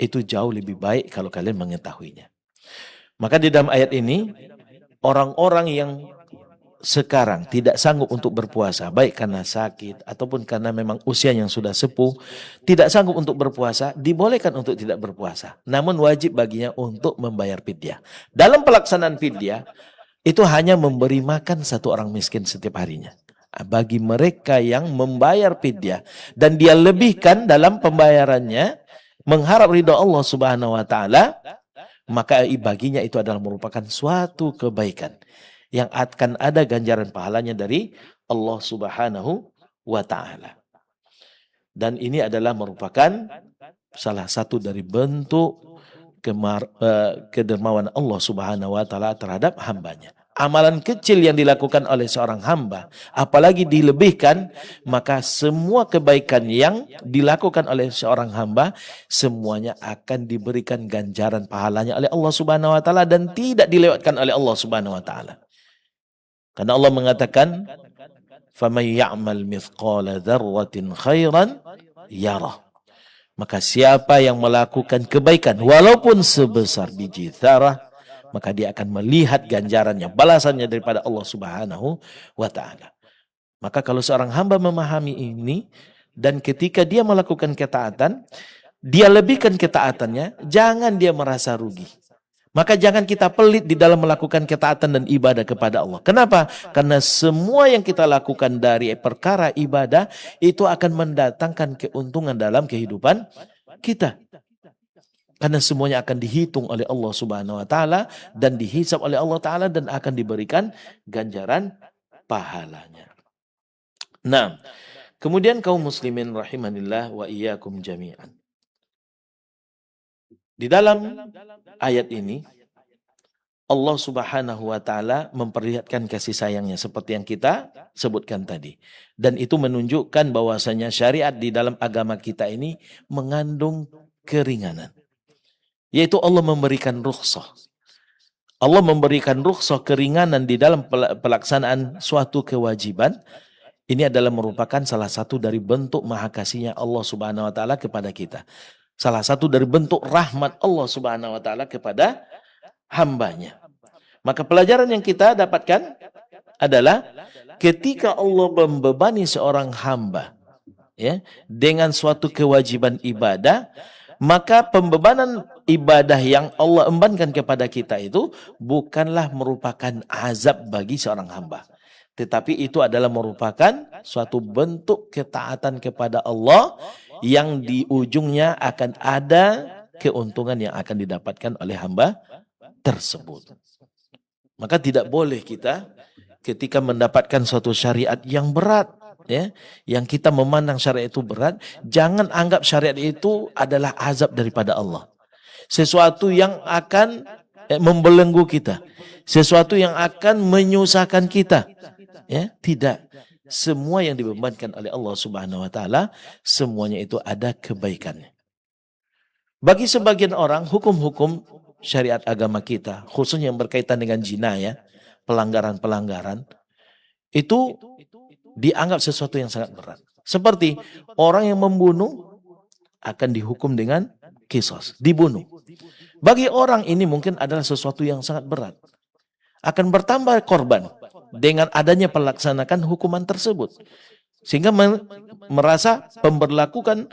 itu jauh lebih baik kalau kalian mengetahuinya. Maka di dalam ayat ini, orang-orang yang sekarang tidak sanggup untuk berpuasa, baik karena sakit ataupun karena memang usia yang sudah sepuh, tidak sanggup untuk berpuasa, dibolehkan untuk tidak berpuasa. Namun wajib baginya untuk membayar fidyah. Dalam pelaksanaan fidyah, itu hanya memberi makan satu orang miskin setiap harinya. Bagi mereka yang membayar fidyah dan dia lebihkan dalam pembayarannya, mengharap ridha Allah Subhanahu wa taala, maka baginya itu adalah merupakan suatu kebaikan yang akan ada ganjaran pahalanya dari Allah Subhanahu wa taala. Dan ini adalah merupakan salah satu dari bentuk kedermawanan Allah Subhanahu wa taala terhadap hambanya. Amalan kecil yang dilakukan oleh seorang hamba, apalagi dilebihkan, maka semua kebaikan yang dilakukan oleh seorang hamba, semuanya akan diberikan ganjaran pahalanya oleh Allah Subhanahu wa taala dan tidak dilewatkan oleh Allah Subhanahu wa taala. Karena Allah mengatakan, "Faman ya'mal mithqala dzarratin khairan yarah." Maka siapa yang melakukan kebaikan walaupun sebesar biji zarah, maka dia akan melihat ganjarannya, balasannya daripada Allah Subhanahu wa taala. Maka kalau seorang hamba memahami ini dan ketika dia melakukan ketaatan, dia lebihkan ketaatannya, jangan dia merasa rugi. Maka jangan kita pelit di dalam melakukan ketaatan dan ibadah kepada Allah. Kenapa? Karena semua yang kita lakukan dari perkara ibadah itu akan mendatangkan keuntungan dalam kehidupan kita. Karena semuanya akan dihitung oleh Allah Subhanahu wa taala dan dihisab oleh Allah taala dan akan diberikan ganjaran pahalanya. Nah, kemudian kaum muslimin rahimanillah wa iyyakum jami'an. Di dalam ayat ini Allah Subhanahu wa taala memperlihatkan kasih sayangnya seperti yang kita sebutkan tadi. Dan itu menunjukkan bahwasanya syariat di dalam agama kita ini mengandung keringanan. Yaitu Allah memberikan rukhsah. Allah memberikan rukhsah keringanan di dalam pelaksanaan suatu kewajiban. Ini adalah merupakan salah satu dari bentuk maha kasihnya Allah Subhanahu wa taala kepada kita. Salah satu dari bentuk rahmat Allah Subhanahu wa taala kepada hambanya. Maka pelajaran yang kita dapatkan adalah ketika Allah membebani seorang hamba, ya, dengan suatu kewajiban ibadah, maka pembebanan ibadah yang Allah embankan kepada kita itu bukanlah merupakan azab bagi seorang hamba, tetapi itu adalah merupakan suatu bentuk ketaatan kepada Allah yang di ujungnya akan ada keuntungan yang akan didapatkan oleh hamba tersebut. Maka tidak boleh kita ketika mendapatkan suatu syariat yang berat, ya, yang kita memandang syariat itu berat, jangan anggap syariat itu adalah azab daripada Allah. Sesuatu yang akan membelenggu kita, sesuatu yang akan menyusahkan kita. Ya, tidak. Semua yang dibebankan oleh Allah Subhanahu wa taala, semuanya itu ada kebaikannya. Bagi sebagian orang, hukum-hukum syariat agama kita, khususnya yang berkaitan dengan jinayah, pelanggaran-pelanggaran, itu dianggap sesuatu yang sangat berat. Seperti orang yang membunuh akan dihukum dengan qisas, dibunuh. Bagi orang ini mungkin adalah sesuatu yang sangat berat. Akan bertambah korban dengan adanya pelaksanakan hukuman tersebut. Sehingga merasa pemberlakukan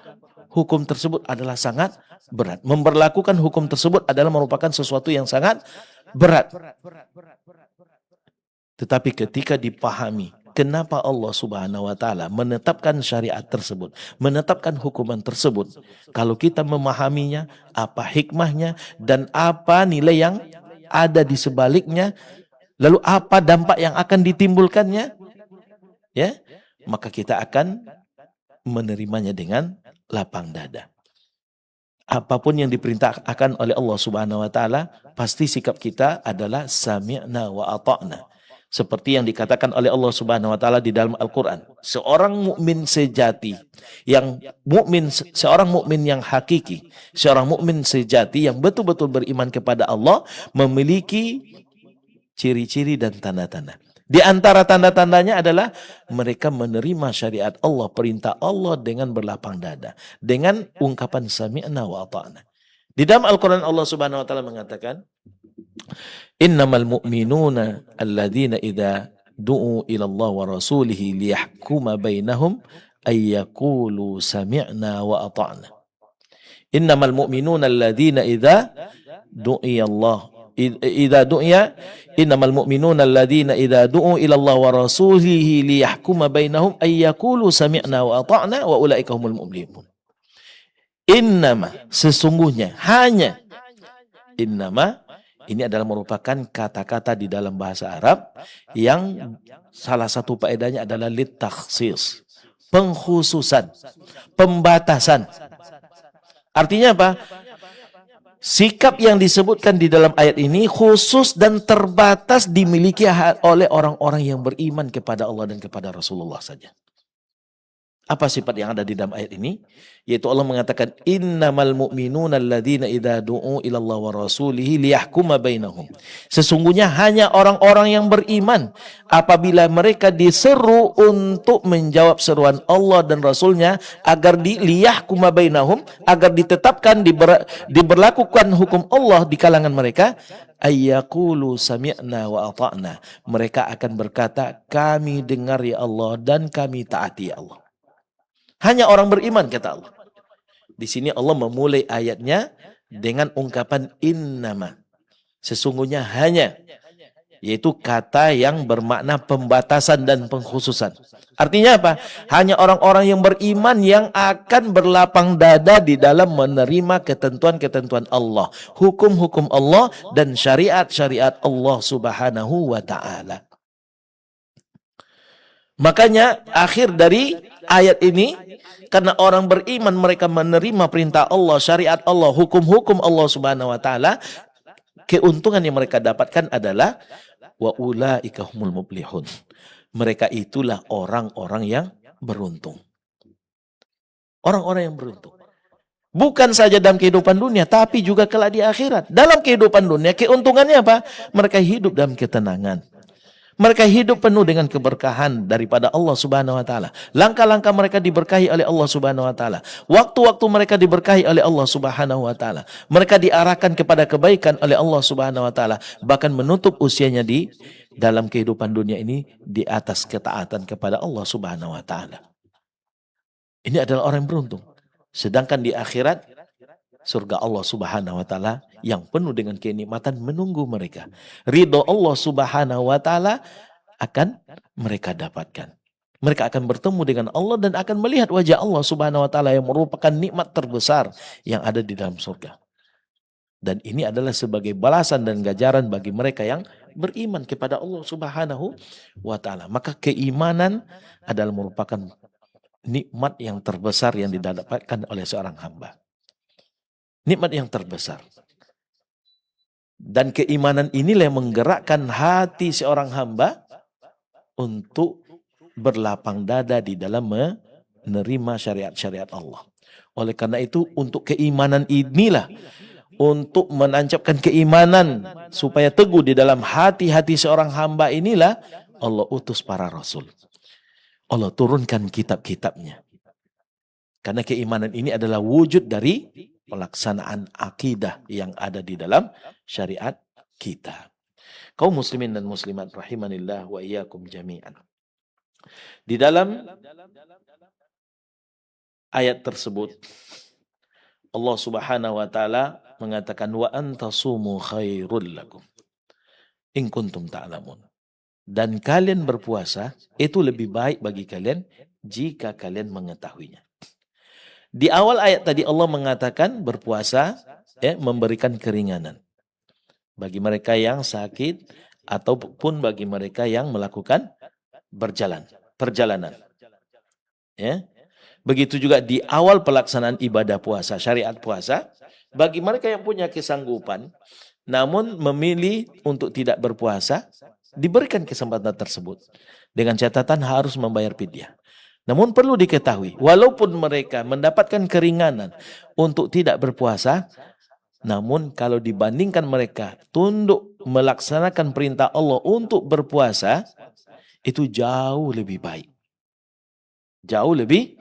hukum tersebut adalah sangat berat. Memberlakukan hukum tersebut adalah merupakan sesuatu yang sangat berat. Tetapi ketika dipahami kenapa Allah Subhanahu wa taala menetapkan syariat tersebut, menetapkan hukuman tersebut, kalau kita memahaminya, apa hikmahnya dan apa nilai yang ada di sebaliknya, lalu apa dampak yang akan ditimbulkannya, ya, maka kita akan menerimanya dengan lapang dada. Apapun yang diperintahkan oleh Allah Subhanahu wa taala, pasti sikap kita adalah sami'na wa ata'na. Seperti yang dikatakan oleh Allah Subhanahu wa taala di dalam Al-Qur'an. Seorang mukmin sejati, seorang mukmin yang hakiki, seorang mukmin sejati yang betul-betul beriman kepada Allah memiliki ciri-ciri dan tanda-tanda. Di antara tanda-tandanya adalah mereka menerima syariat Allah, perintah Allah dengan berlapang dada, dengan ungkapan sami'na wa ata'na. Di dalam Al-Qur'an Allah Subhanahu wa taala mengatakan, innamal mu'minuna alladzina idza du'u ila Allah wa rasulihi liyahkuma bainahum ay yaqulu sami'na wa ata'na. Innamal mu'minuna alladzina idza du'iya Allah idza du'iya innamal mu'minuna alladzina idza du'u ila Allah wa rasulihi liyahkuma bainahum ay yaqulu sami'na wa ata'na wa ulaika humul muflihun. Innama, sesungguhnya, hanya. Innama ini adalah merupakan kata-kata di dalam bahasa Arab yang salah satu faedahnya adalah litakhsis, pengkhususan, pembatasan. Artinya apa? Sikap yang disebutkan di dalam ayat ini khusus dan terbatas dimiliki oleh orang-orang yang beriman kepada Allah dan kepada Rasulullah saja. Apa sifat yang ada di dalam ayat ini? Yaitu Allah mengatakan innamal mu'minuna alladzina idza du'u ila Allah wa rasulihi liyahkuma bainahum. Sesungguhnya hanya orang-orang yang beriman apabila mereka diseru untuk menjawab seruan Allah dan Rasulnya agar liyahkuma bainahum, agar ditetapkan diberlakukan hukum Allah di kalangan mereka, ayyaqulu sami'na wa ata'na. Mereka akan berkata, kami dengar ya Allah dan kami taati ya Allah. Hanya orang beriman, kata Allah. Di sini Allah memulai ayatnya dengan ungkapan innama. Sesungguhnya hanya. Yaitu kata yang bermakna pembatasan dan pengkhususan. Artinya apa? Hanya orang-orang yang beriman yang akan berlapang dada di dalam menerima ketentuan-ketentuan Allah. Hukum-hukum Allah dan syariat-syariat Allah Subhanahu wa ta'ala. Makanya akhir dari ayat ini, karena orang beriman mereka menerima perintah Allah, syariat Allah, hukum-hukum Allah Subhanahu wa taala, keuntungan yang mereka dapatkan adalah wa ulaika humul muflihun. Mereka itulah orang-orang yang beruntung. Orang-orang yang beruntung. Bukan saja dalam kehidupan dunia, tapi juga kelak di akhirat. Dalam kehidupan dunia, keuntungannya apa? Mereka hidup dalam ketenangan. Mereka hidup penuh dengan keberkahan daripada Allah Subhanahu wa taala. Langkah-langkah mereka diberkahi oleh Allah Subhanahu wa taala. Waktu-waktu mereka diberkahi oleh Allah Subhanahu wa taala. Mereka diarahkan kepada kebaikan oleh Allah Subhanahu wa taala, bahkan menutup usianya di dalam kehidupan dunia ini di atas ketaatan kepada Allah Subhanahu wa taala. Ini adalah orang yang beruntung. Sedangkan di akhirat surga Allah Subhanahu wa taala yang penuh dengan kenikmatan menunggu mereka. Ridho Allah Subhanahu wa taala akan mereka dapatkan. Mereka akan bertemu dengan Allah dan akan melihat wajah Allah Subhanahu wa taala yang merupakan nikmat terbesar yang ada di dalam surga. Dan ini adalah sebagai balasan dan ganjaran bagi mereka yang beriman kepada Allah Subhanahu wa taala. Maka keimanan adalah merupakan nikmat yang terbesar yang didapatkan oleh seorang hamba. Nikmat yang terbesar. Dan keimanan inilah yang menggerakkan hati seorang hamba untuk berlapang dada di dalam menerima syariat-syariat Allah. Oleh karena itu, untuk keimanan inilah, untuk menancapkan keimanan supaya teguh di dalam hati-hati seorang hamba inilah Allah utus para rasul. Allah turunkan kitab-kitabnya. Karena keimanan ini adalah wujud dari pelaksanaan akidah yang ada di dalam syariat kita. Kaum muslimin dan muslimat rahimanillah wa iyyakum jami'an. Di dalam ayat tersebut Allah Subhanahu wa taala mengatakan wa antasumu khairul lakum in kuntum ta'lamun. Dan kalian berpuasa itu lebih baik bagi kalian jika kalian mengetahuinya. Di awal ayat tadi Allah mengatakan berpuasa memberikan keringanan bagi mereka yang sakit ataupun bagi mereka yang melakukan perjalanan. Ya. Begitu juga di awal pelaksanaan ibadah puasa, syariat puasa, bagi mereka yang punya kesanggupan namun memilih untuk tidak berpuasa, diberikan kesempatan tersebut dengan catatan harus membayar fidyah. Namun perlu diketahui, walaupun mereka mendapatkan keringanan untuk tidak berpuasa, namun kalau dibandingkan mereka tunduk melaksanakan perintah Allah untuk berpuasa, itu jauh lebih baik. Jauh lebih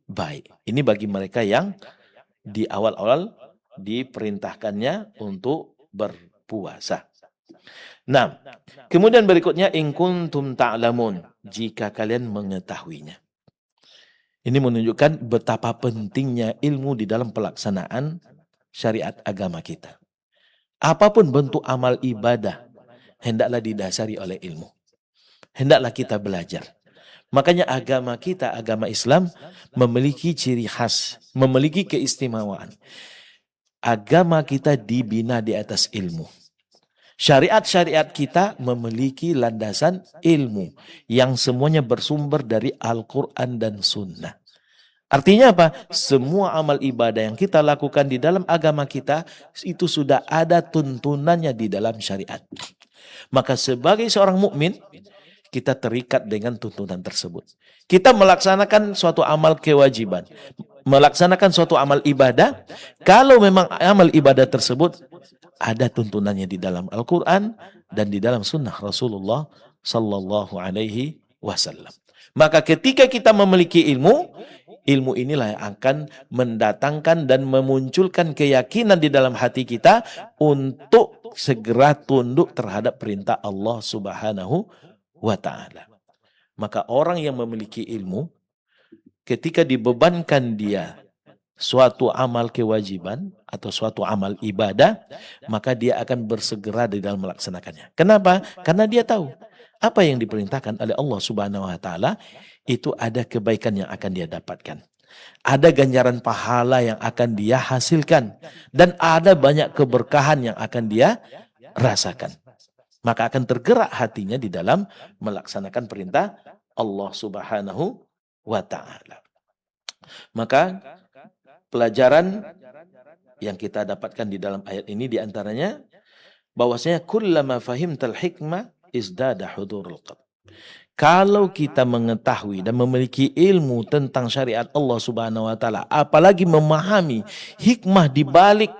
baik. Ini bagi mereka yang di awal-awal diperintahkannya untuk berpuasa. Nah, kemudian berikutnya in kuntum ta'lamun, jika kalian mengetahuinya. Ini menunjukkan betapa pentingnya ilmu di dalam pelaksanaan syariat agama kita. Apapun bentuk amal ibadah, hendaklah didasari oleh ilmu. Hendaklah kita belajar. Makanya agama kita, agama Islam, memiliki ciri khas, memiliki keistimewaan. Agama kita dibina di atas ilmu. Syariat-syariat kita memiliki landasan ilmu yang semuanya bersumber dari Al-Quran dan Sunnah. Artinya apa? Semua amal ibadah yang kita lakukan di dalam agama kita itu sudah ada tuntunannya di dalam syariat. Maka sebagai seorang mukmin kita terikat dengan tuntunan tersebut. Kita melaksanakan suatu amal kewajiban, melaksanakan suatu amal ibadah, kalau memang amal ibadah tersebut ada tuntunannya di dalam Al-Quran dan di dalam sunnah Rasulullah Sallallahu Alaihi Wasallam. Maka ketika kita memiliki ilmu, ilmu inilah yang akan mendatangkan dan memunculkan keyakinan di dalam hati kita untuk segera tunduk terhadap perintah Allah Subhanahu wa ta'ala. Maka orang yang memiliki ilmu, ketika dibebankan dia suatu amal kewajiban atau suatu amal ibadah, maka dia akan bersegera di dalam melaksanakannya. Kenapa? Karena dia tahu apa yang diperintahkan oleh Allah Subhanahu wa taala itu ada kebaikan yang akan dia dapatkan. Ada ganjaran pahala yang akan dia hasilkan dan ada banyak keberkahan yang akan dia rasakan. Maka akan tergerak hatinya di dalam melaksanakan perintah Allah Subhanahu wa taala. Maka pelajaran yang kita dapatkan di dalam ayat ini diantaranya bahwasanya kullama fahimtal hikmah izdada hudurul qalb. Kalau kita mengetahui dan memiliki ilmu tentang syariat Allah Subhanahu wa taala, apalagi memahami hikmah di balik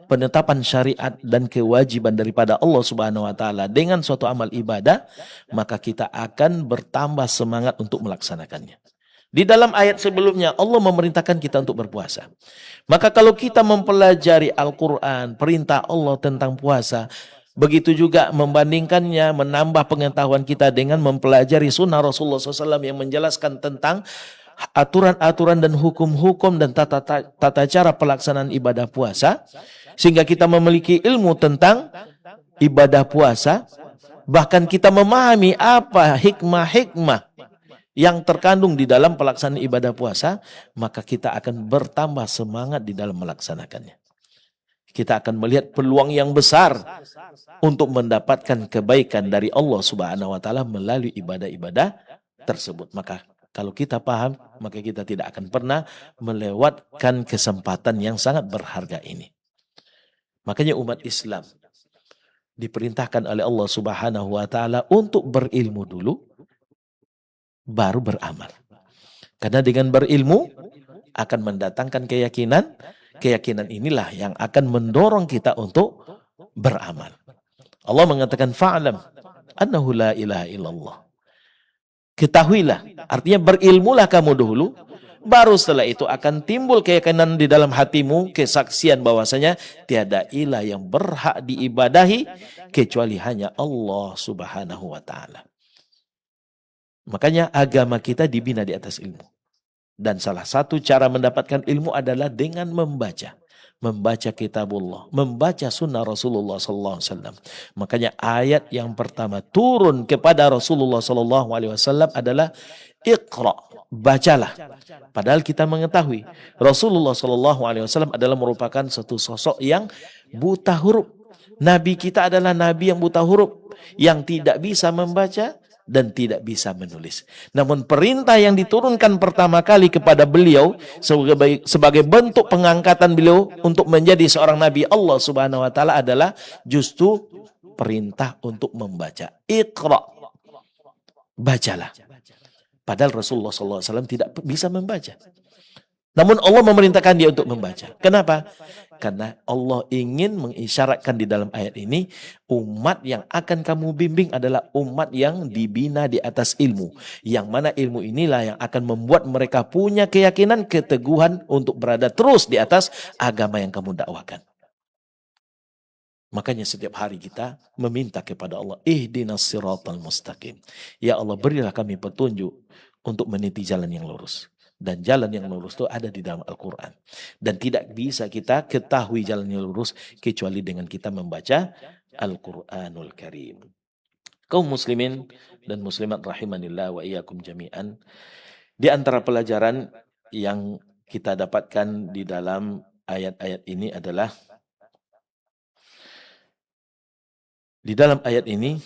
penetapan syariat dan kewajiban daripada Allah Subhanahu wa taala dengan suatu amal ibadah, maka kita akan bertambah semangat untuk melaksanakannya. Di dalam ayat sebelumnya Allah memerintahkan kita untuk berpuasa. Maka kalau kita mempelajari Al-Quran, perintah Allah tentang puasa, begitu juga membandingkannya, menambah pengetahuan kita dengan mempelajari sunnah Rasulullah SAW yang menjelaskan tentang aturan-aturan dan hukum-hukum dan tata cara pelaksanaan ibadah puasa, sehingga kita memiliki ilmu tentang ibadah puasa, bahkan kita memahami apa hikmah-hikmah yang terkandung di dalam pelaksanaan ibadah puasa, maka kita akan bertambah semangat di dalam melaksanakannya. Kita akan melihat peluang yang besar untuk mendapatkan kebaikan dari Allah Subhanahu wa taala melalui ibadah-ibadah tersebut. Maka kalau kita paham, maka kita tidak akan pernah melewatkan kesempatan yang sangat berharga ini. Makanya umat Islam diperintahkan oleh Allah Subhanahu wa taala untuk berilmu dulu, baru beramal. Karena dengan berilmu akan mendatangkan keyakinan. Keyakinan inilah yang akan mendorong kita untuk beramal. Allah mengatakan fa'lam annahu la ilaha illallah. Ketahuilah, artinya berilmulah kamu dahulu baru setelah itu akan timbul keyakinan di dalam hatimu, kesaksian bahwasanya tiada ilah yang berhak diibadahi kecuali hanya Allah Subhanahu wa taala. Makanya agama kita dibina di atas ilmu. Dan salah satu cara mendapatkan ilmu adalah dengan membaca. Membaca kitabullah, membaca sunnah Rasulullah SAW. Makanya ayat yang pertama turun kepada Rasulullah SAW adalah Iqra, bacalah. Padahal kita mengetahui Rasulullah SAW adalah merupakan satu sosok yang buta huruf. Nabi kita adalah nabi yang buta huruf, yang tidak bisa membaca dan tidak bisa menulis. Namun perintah yang diturunkan pertama kali kepada beliau sebagai bentuk pengangkatan beliau untuk menjadi seorang nabi Allah Subhanahu wa taala adalah justru perintah untuk membaca. Iqra. Bacalah. Padahal Rasulullah SAW tidak bisa membaca. Namun Allah memerintahkan dia untuk membaca. Kenapa? Karena Allah ingin mengisyaratkan di dalam ayat ini, umat yang akan kamu bimbing adalah umat yang dibina di atas ilmu. Yang mana ilmu inilah yang akan membuat mereka punya keyakinan, keteguhan untuk berada terus di atas agama yang kamu dakwahkan. Makanya setiap hari kita meminta kepada Allah, ihdinas siratal mustaqim. Ya Allah, berilah kami petunjuk untuk meniti jalan yang lurus. Dan jalan yang lurus itu ada di dalam Al-Quran. Dan tidak bisa kita ketahui jalan yang lurus kecuali dengan kita membaca Al-Quranul Karim. Kaum muslimin dan muslimat rahimanillah wa iyyakum jami'an. Di antara pelajaran yang kita dapatkan di dalam ayat-ayat ini adalah, di dalam ayat ini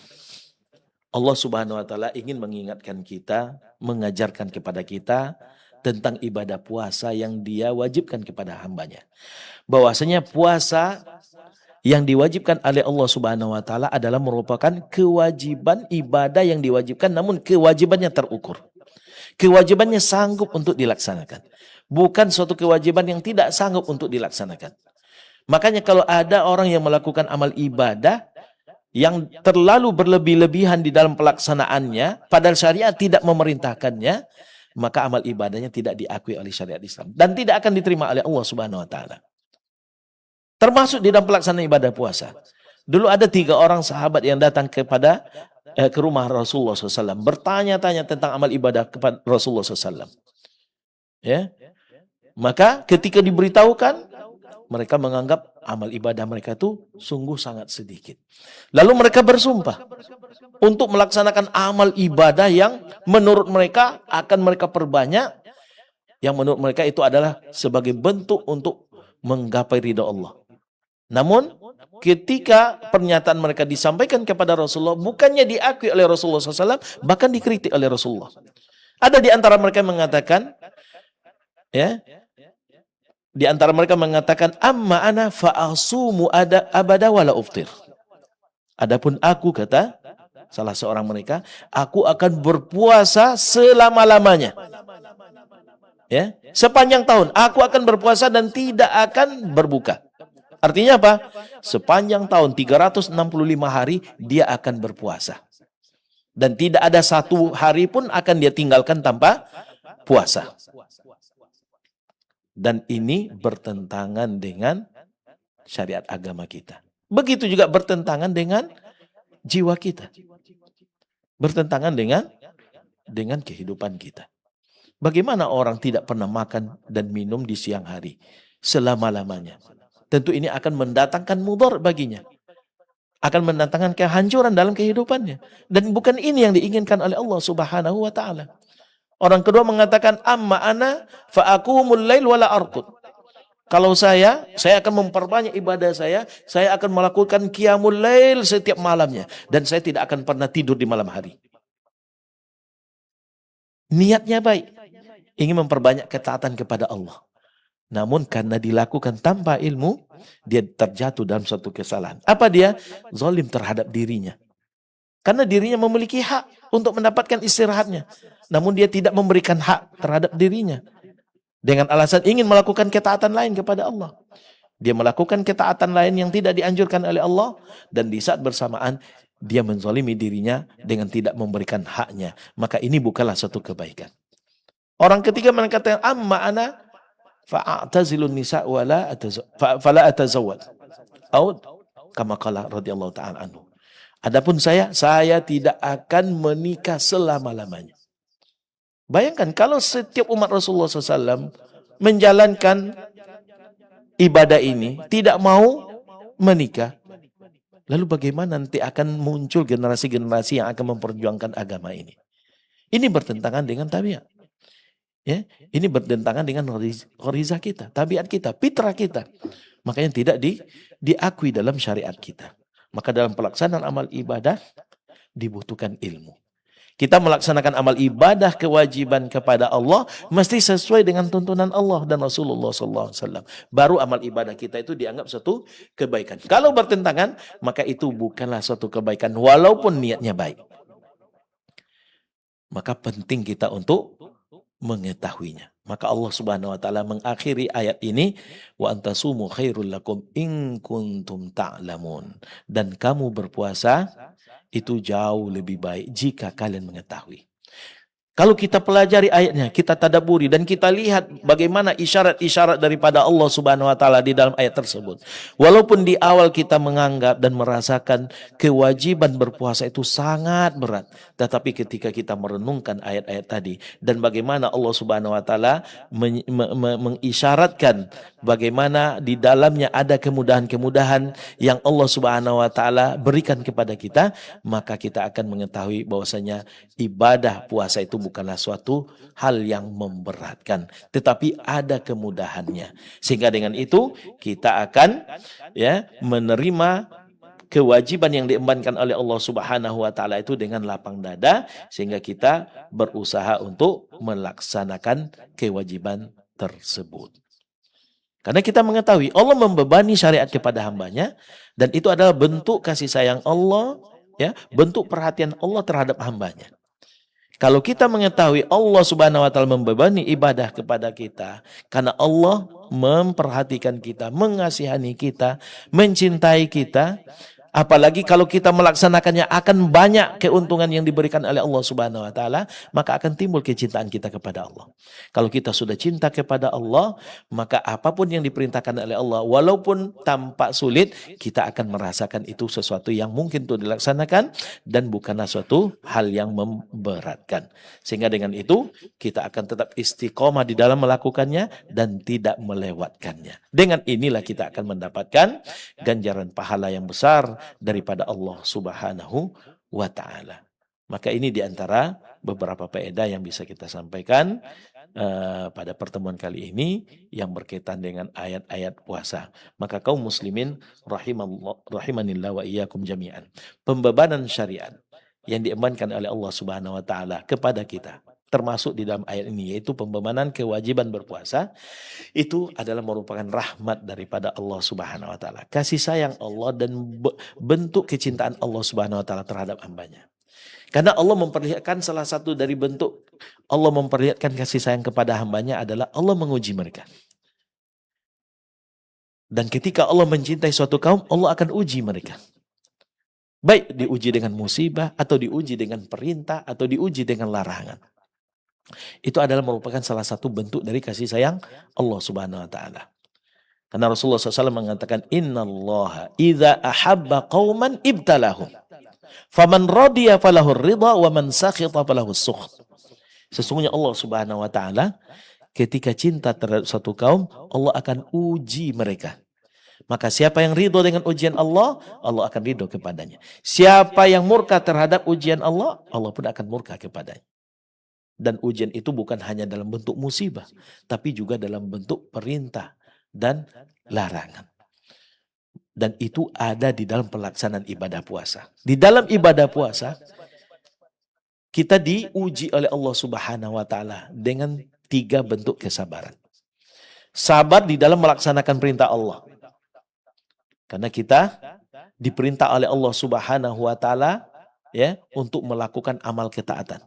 Allah Subhanahu wa taala ingin mengingatkan kita, mengajarkan kepada kita tentang ibadah puasa yang dia wajibkan kepada hambanya. Bahwasanya puasa yang diwajibkan oleh Allah Subhanahu wa taala adalah merupakan kewajiban ibadah yang diwajibkan, namun kewajibannya terukur. Kewajibannya sanggup untuk dilaksanakan. Bukan suatu kewajiban yang tidak sanggup untuk dilaksanakan. Makanya kalau ada orang yang melakukan amal ibadah yang terlalu berlebih-lebihan di dalam pelaksanaannya, padahal syariat tidak memerintahkannya, maka amal ibadahnya tidak diakui oleh syariat Islam dan tidak akan diterima oleh Allah Subhanahu wa taala. Termasuk di dalam pelaksanaan ibadah puasa. Dulu ada 3 orang sahabat yang datang ke rumah Rasulullah SAW, bertanya-tanya tentang amal ibadah kepada Rasulullah SAW. Ya. Maka ketika diberitahukan, mereka menganggap amal ibadah mereka itu sungguh sangat sedikit. Lalu mereka bersumpah untuk melaksanakan amal ibadah yang menurut mereka akan mereka perbanyak, yang menurut mereka itu adalah sebagai bentuk untuk menggapai ridha Allah. Namun ketika pernyataan mereka disampaikan kepada Rasulullah, bukannya diakui oleh Rasulullah SAW, bahkan dikritik oleh Rasulullah. Ada di antara mereka yang mengatakan, ya, di antara mereka mengatakan, amma ana fa'asumu abada wala uftir. Adapun aku, kata salah seorang mereka, aku akan berpuasa selama-lamanya. Ya, sepanjang tahun aku akan berpuasa dan tidak akan berbuka. Artinya apa? Sepanjang tahun 365 hari dia akan berpuasa. Dan tidak ada satu hari pun akan dia tinggalkan tanpa puasa. Dan ini bertentangan dengan syariat agama kita. Begitu juga bertentangan dengan jiwa kita. Bertentangan dengan kehidupan kita. Bagaimana orang tidak pernah makan dan minum di siang hari selama-lamanya? Tentu ini akan mendatangkan mudhar baginya. Akan mendatangkan kehancuran dalam kehidupannya. Dan bukan ini yang diinginkan oleh Allah Subhanahu wa taala. Orang kedua mengatakan, amma ana fa'akumul lail wala arqud. Kalau saya akan memperbanyak ibadah saya akan melakukan qiyamul lail setiap malamnya. Dan saya tidak akan pernah tidur di malam hari. Niatnya baik. Ingin memperbanyak ketaatan kepada Allah. Namun karena dilakukan tanpa ilmu, dia terjatuh dalam suatu kesalahan. Apa dia? Zalim terhadap dirinya. Karena dirinya memiliki hak untuk mendapatkan istirahatnya. Namun dia tidak memberikan hak terhadap dirinya. Dengan alasan ingin melakukan ketaatan lain kepada Allah. Dia melakukan ketaatan lain yang tidak dianjurkan oleh Allah. Dan di saat bersamaan dia menzalimi dirinya dengan tidak memberikan haknya. Maka ini bukanlah suatu kebaikan. Orang ketiga mengatakan amma ana fa'atazilun nisa fala atazawwaj. Au kama qala radhiyallahu ta'ala anhu. Adapun saya tidak akan menikah selama-lamanya. Bayangkan kalau setiap umat Rasulullah SAW menjalankan ibadah ini, tidak mau menikah, lalu bagaimana nanti akan muncul generasi-generasi yang akan memperjuangkan agama ini? Ini bertentangan dengan tabiat. Ya, ini bertentangan dengan gharizah kita, tabiat kita, fitrah kita. Makanya tidak diakui dalam syariat kita. Maka dalam pelaksanaan amal ibadah dibutuhkan ilmu. Kita melaksanakan amal ibadah kewajiban kepada Allah mesti sesuai dengan tuntunan Allah dan Rasulullah SAW. Baru amal ibadah kita itu dianggap suatu kebaikan. Kalau bertentangan, maka itu bukanlah suatu kebaikan walaupun niatnya baik. Maka penting kita untuk mengetahuinya. Maka Allah Subhanahu wa taala mengakhiri ayat ini, wa antasumu khairul lakum in kuntum ta'lamun. Dan kamu berpuasa itu jauh lebih baik jika kalian mengetahui. Kalau kita pelajari ayatnya, kita tadabburi dan kita lihat bagaimana isyarat-isyarat daripada Allah Subhanahu wa taala di dalam ayat tersebut. Walaupun di awal kita menganggap dan merasakan kewajiban berpuasa itu sangat berat, tetapi ketika kita merenungkan ayat-ayat tadi dan bagaimana Allah Subhanahu wa taala mengisyaratkan bagaimana di dalamnya ada kemudahan-kemudahan yang Allah Subhanahu wa taala berikan kepada kita, maka kita akan mengetahui bahwasanya ibadah puasa itu bukanlah suatu hal yang memberatkan, tetapi ada kemudahannya. Sehingga dengan itu kita akan menerima kewajiban yang diembankan oleh Allah Subhanahu wa taala itu dengan lapang dada, sehingga kita berusaha untuk melaksanakan kewajiban tersebut. Karena kita mengetahui Allah membebani syariat kepada hambanya, dan itu adalah bentuk kasih sayang Allah, bentuk perhatian Allah terhadap hambanya. Kalau kita mengetahui Allah Subhanahu wa taala membebani ibadah kepada kita karena Allah memperhatikan kita, mengasihani kita, mencintai kita, apalagi kalau kita melaksanakannya akan banyak keuntungan yang diberikan oleh Allah Subhanahu wa taala, maka akan timbul kecintaan kita kepada Allah. Kalau kita sudah cinta kepada Allah, maka apapun yang diperintahkan oleh Allah walaupun tampak sulit, kita akan merasakan itu sesuatu yang mungkin untuk dilaksanakan dan bukanlah suatu hal yang memberatkan. Sehingga dengan itu kita akan tetap istiqomah di dalam melakukannya dan tidak melewatkannya. Dengan inilah kita akan mendapatkan ganjaran pahala yang besar daripada Allah Subhanahu wa taala. Maka ini diantara beberapa faedah yang bisa kita sampaikan pada pertemuan kali ini yang berkaitan dengan ayat-ayat puasa. Maka kaum muslimin rahimanillah wa iyyakum jami'an. Pembebanan syariat yang diembankan oleh Allah Subhanahu wa taala kepada kita, termasuk di dalam ayat ini, yaitu pembebanan kewajiban berpuasa, itu adalah merupakan rahmat daripada Allah Subhanahu wa taala. Kasih sayang Allah dan bentuk kecintaan Allah Subhanahu wa taala terhadap hambanya. Karena Allah memperlihatkan salah satu dari bentuk Allah memperlihatkan kasih sayang kepada hambanya adalah Allah menguji mereka. Dan ketika Allah mencintai suatu kaum, Allah akan uji mereka. Baik diuji dengan musibah, atau diuji dengan perintah, atau diuji dengan larangan. Itu adalah merupakan salah satu bentuk dari kasih sayang Allah Subhanahu wa taala. Karena Rasulullah SAW mengatakan, innallaha idza ahabba qauman ibtalahum. Faman radiya falahu ridha wa man sakhita falahu sukht. Sesungguhnya Allah Subhanahu wa taala ketika cinta terhadap suatu kaum, Allah akan uji mereka. Maka siapa yang ridho dengan ujian Allah, Allah akan ridho kepadanya. Siapa yang murka terhadap ujian Allah, Allah pun akan murka kepadanya. Dan ujian itu bukan hanya dalam bentuk musibah, tapi juga dalam bentuk perintah dan larangan. Dan itu ada di dalam pelaksanaan ibadah puasa. Di dalam ibadah puasa, kita diuji oleh Allah Subhanahu wa taala dengan 3 bentuk kesabaran. Sabar di dalam melaksanakan perintah Allah. Karena kita diperintah oleh Allah Subhanahu wa taala untuk melakukan amal ketaatan,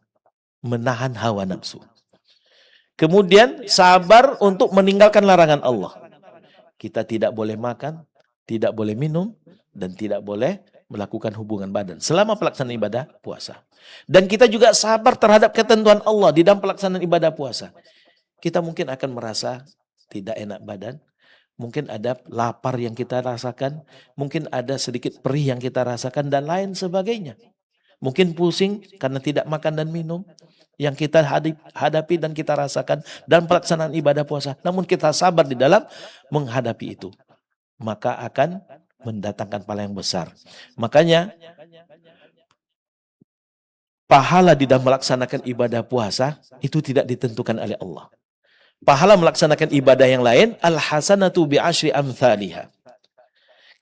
menahan hawa nafsu. Kemudian sabar untuk meninggalkan larangan Allah. Kita tidak boleh makan, tidak boleh minum, dan tidak boleh melakukan hubungan badan selama pelaksanaan ibadah puasa. Dan kita juga sabar terhadap ketentuan Allah di dalam pelaksanaan ibadah puasa. Kita mungkin akan merasa tidak enak badan, mungkin ada lapar yang kita rasakan, mungkin ada sedikit perih yang kita rasakan, dan lain sebagainya. Mungkin pusing karena tidak makan dan minum yang kita hadapi dan kita rasakan dalam pelaksanaan ibadah puasa. Namun kita sabar di dalam menghadapi itu, maka akan mendatangkan pahala yang besar. Makanya pahala di dalam melaksanakan ibadah puasa itu tidak ditentukan oleh Allah. Pahala melaksanakan ibadah yang lain, al-hasanatu bi'ashri amthaliha.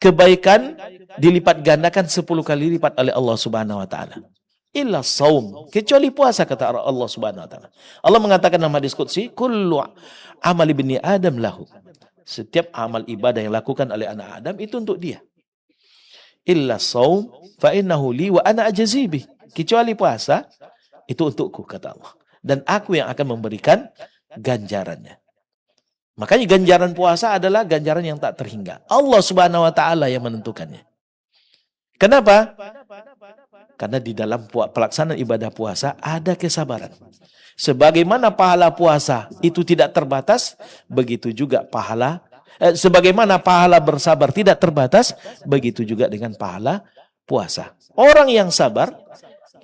Kebaikan dilipat gandakan 10 kali lipat oleh Allah Subhanahu wa taala. Illa saum, kecuali puasa, kata Allah Subhanahu wa taala. Allah mengatakan dalam hadis qudsi, kullu amal ibni Adam lahu. Setiap amal ibadah yang lakukan oleh anak Adam itu untuk dia. Illa saum fa innahu li wa ana ajzi bih. Kecuali puasa itu untukku, kata Allah. Dan aku yang akan memberikan ganjarannya. Makanya ganjaran puasa adalah ganjaran yang tak terhingga. Allah Subhanahu wa taala yang menentukannya. Kenapa? Karena di dalam pelaksanaan ibadah puasa ada kesabaran. Sebagaimana pahala puasa itu tidak terbatas, begitu juga sebagaimana pahala bersabar tidak terbatas, begitu juga dengan pahala puasa. Orang yang sabar,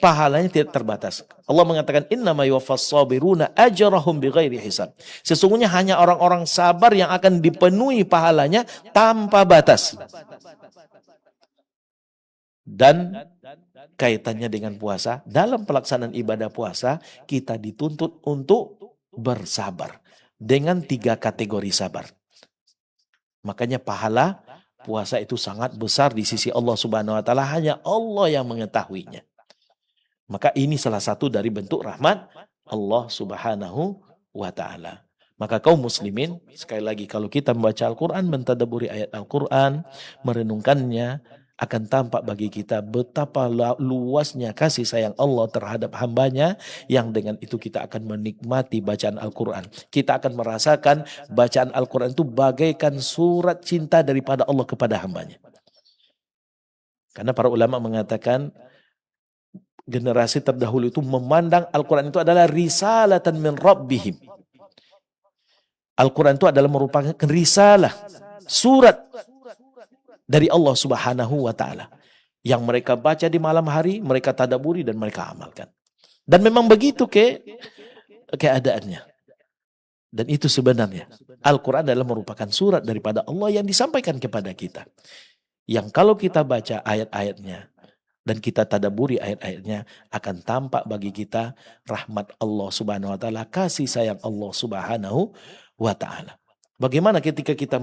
pahalanya tidak terbatas. Allah mengatakan, innama yuwaffas sabiruna ajrahum bighairi hisab. Sesungguhnya hanya orang-orang sabar yang akan dipenuhi pahalanya tanpa batas. Dan kaitannya dengan puasa, dalam pelaksanaan ibadah puasa, kita dituntut untuk bersabar dengan 3 kategori sabar. Makanya pahala puasa itu sangat besar di sisi Allah Subhanahu wa taala, hanya Allah yang mengetahuinya. Maka ini salah satu dari bentuk rahmat Allah Subhanahu wa taala. Maka kaum muslimin, sekali lagi, kalau kita membaca Al-Quran, mentadabburi ayat Al-Quran, merenungkannya, akan tampak bagi kita betapa luasnya kasih sayang Allah terhadap hambanya, yang dengan itu kita akan menikmati bacaan Al-Quran. Kita akan merasakan bacaan Al-Quran itu bagaikan surat cinta daripada Allah kepada hambanya. Karena para ulama mengatakan, generasi terdahulu itu memandang Al-Quran itu adalah risalatan min rabbihim. Al-Quran itu adalah merupakan risalah, surat dari Allah Subhanahu wa taala, yang mereka baca di malam hari, mereka tadabburi dan mereka amalkan. Dan memang begitu keadaannya. Dan itu sebenarnya Al-Quran adalah merupakan surat daripada Allah yang disampaikan kepada kita, yang kalau kita baca ayat-ayatnya dan kita tadabburi ayat-ayatnya, akan tampak bagi kita rahmat Allah Subhanahu wa taala, kasih sayang Allah Subhanahu wa taala. Bagaimana ketika kita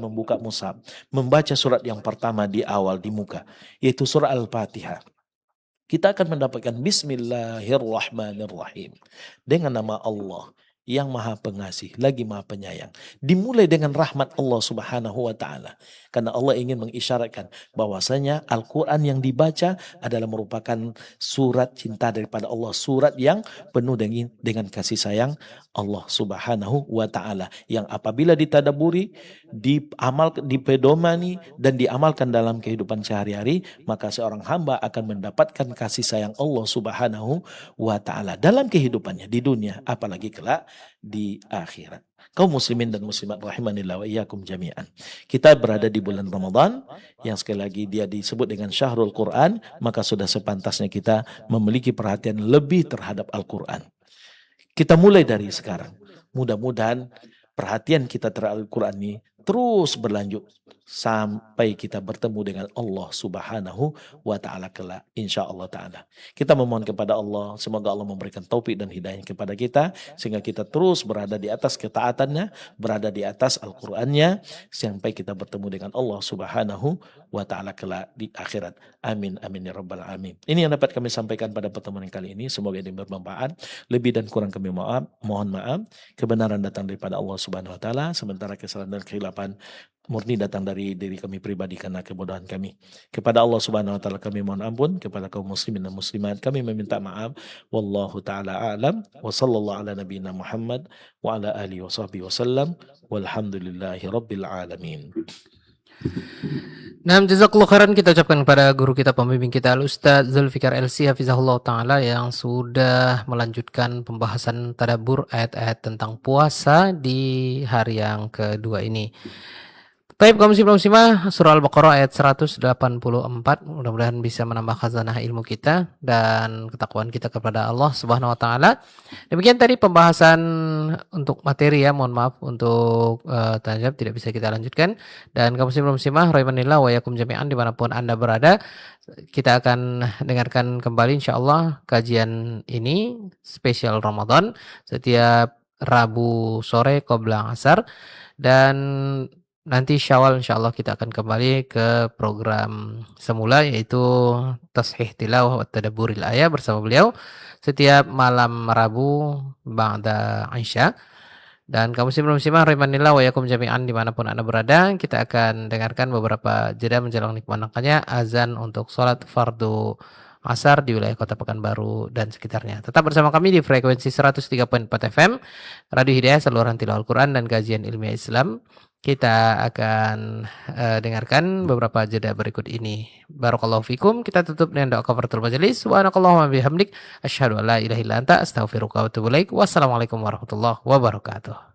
membuka mushaf, membaca surat yang pertama di awal di muka, yaitu surah Al-Fatihah. Kita akan mendapatkan Bismillahirrahmanirrahim. Dengan nama Allah yang maha pengasih, lagi maha penyayang. Dimulai dengan rahmat Allah Subhanahu wa ta'ala. Karena Allah ingin mengisyaratkan bahwasanya Al-Quran yang dibaca adalah merupakan surat cinta daripada Allah. Surat yang penuh dengan kasih sayang Allah Subhanahu wa ta'ala. Yang apabila ditadaburi, dipedomani, dan diamalkan dalam kehidupan sehari-hari, maka seorang hamba akan mendapatkan kasih sayang Allah Subhanahu wa ta'ala dalam kehidupannya di dunia, apalagi kelak di akhirat. Kaum muslimin dan muslimat rahimanillah wa iyyakum jami'an. Kita berada di bulan Ramadan yang sekali lagi dia disebut dengan Syahrul Quran, maka sudah sepantasnya kita memiliki perhatian lebih terhadap Al-Quran. Kita mulai dari sekarang. Mudah-mudahan perhatian kita terhadap Al-Quran ini terus berlanjut sampai kita bertemu dengan Allah Subhanahu wa ta'ala kelak, insyaallah ta'ala. Kita memohon kepada Allah, semoga Allah memberikan taufik dan hidayah kepada kita, sehingga kita terus berada di atas ketaatannya, berada di atas Al-Qurannya, sampai kita bertemu dengan Allah Subhanahu wa ta'ala kelak di akhirat. Amin, amin ya rabbal alamin. Ini yang dapat kami sampaikan pada pertemuan kali ini, semoga ini bermanfaat. Lebih dan kurang kami mohon maaf. Kebenaran datang daripada Allah Subhanahu wa ta'ala, sementara kesalahan dan kehilapan murni datang dari diri kami pribadi karena kebodohan kami. Kepada Allah Subhanahu wa ta'ala kami mohon ampun, kepada kaum muslimin dan muslimat kami meminta maaf. Wallahu ta'ala a'lam, wa sallallahu ala nabiyina Muhammad wa ala alihi wa sahbihi wa sallam, walhamdulillahi rabbil alamin. Nah, jazakallahu khairan kita ucapkan kepada guru kita, pembimbing kita Al-Ustaz Zulfikar LC Hafizahullah Ta'ala yang sudah melanjutkan pembahasan tadabbur ayat-ayat tentang puasa di hari yang kedua ini. Baik, kaum muslim muslimah, surah Al-Baqarah ayat 184. Mudah-mudahan bisa menambah khazanah ilmu kita dan ketakwaan kita kepada Allah Subhanahu wa taala. Demikian tadi pembahasan untuk materi ya. Mohon maaf untuk tanya jawab tidak bisa kita lanjutkan. Dan kaum muslim muslimah rahimanillah wa yakum jami'an dimanapun Anda berada, kita akan dengarkan kembali insyaallah kajian ini spesial Ramadan setiap Rabu sore qabla asar, dan nanti Syawal insyaallah kita akan kembali ke program semula, yaitu Tashih Tilawah wa Tadabburil Ayat bersama beliau setiap malam Rabu ba'da Isya. Dan kamu muslimah rahimanillah wa yakum jami'an dimanapun Anda berada, kita akan dengarkan beberapa jeda menjelang nikmatnya azan untuk sholat fardu asar di wilayah Kota Pekanbaru dan sekitarnya. Tetap bersama kami di frekuensi 103.4 FM Radio Hidayah, saluran tilawah Al-Quran dan kajian ilmiah Islam. Kita akan dengarkan beberapa jeda berikut ini. Barakallahu fikum. Kita tutup dengan doa kafaratul majelis. Subhanakallahumma bihamdik asyhadu an la ilaha illa anta astaghfiruka wa atubu ilaik. Wassalamualaikum warahmatullahi wabarakatuh.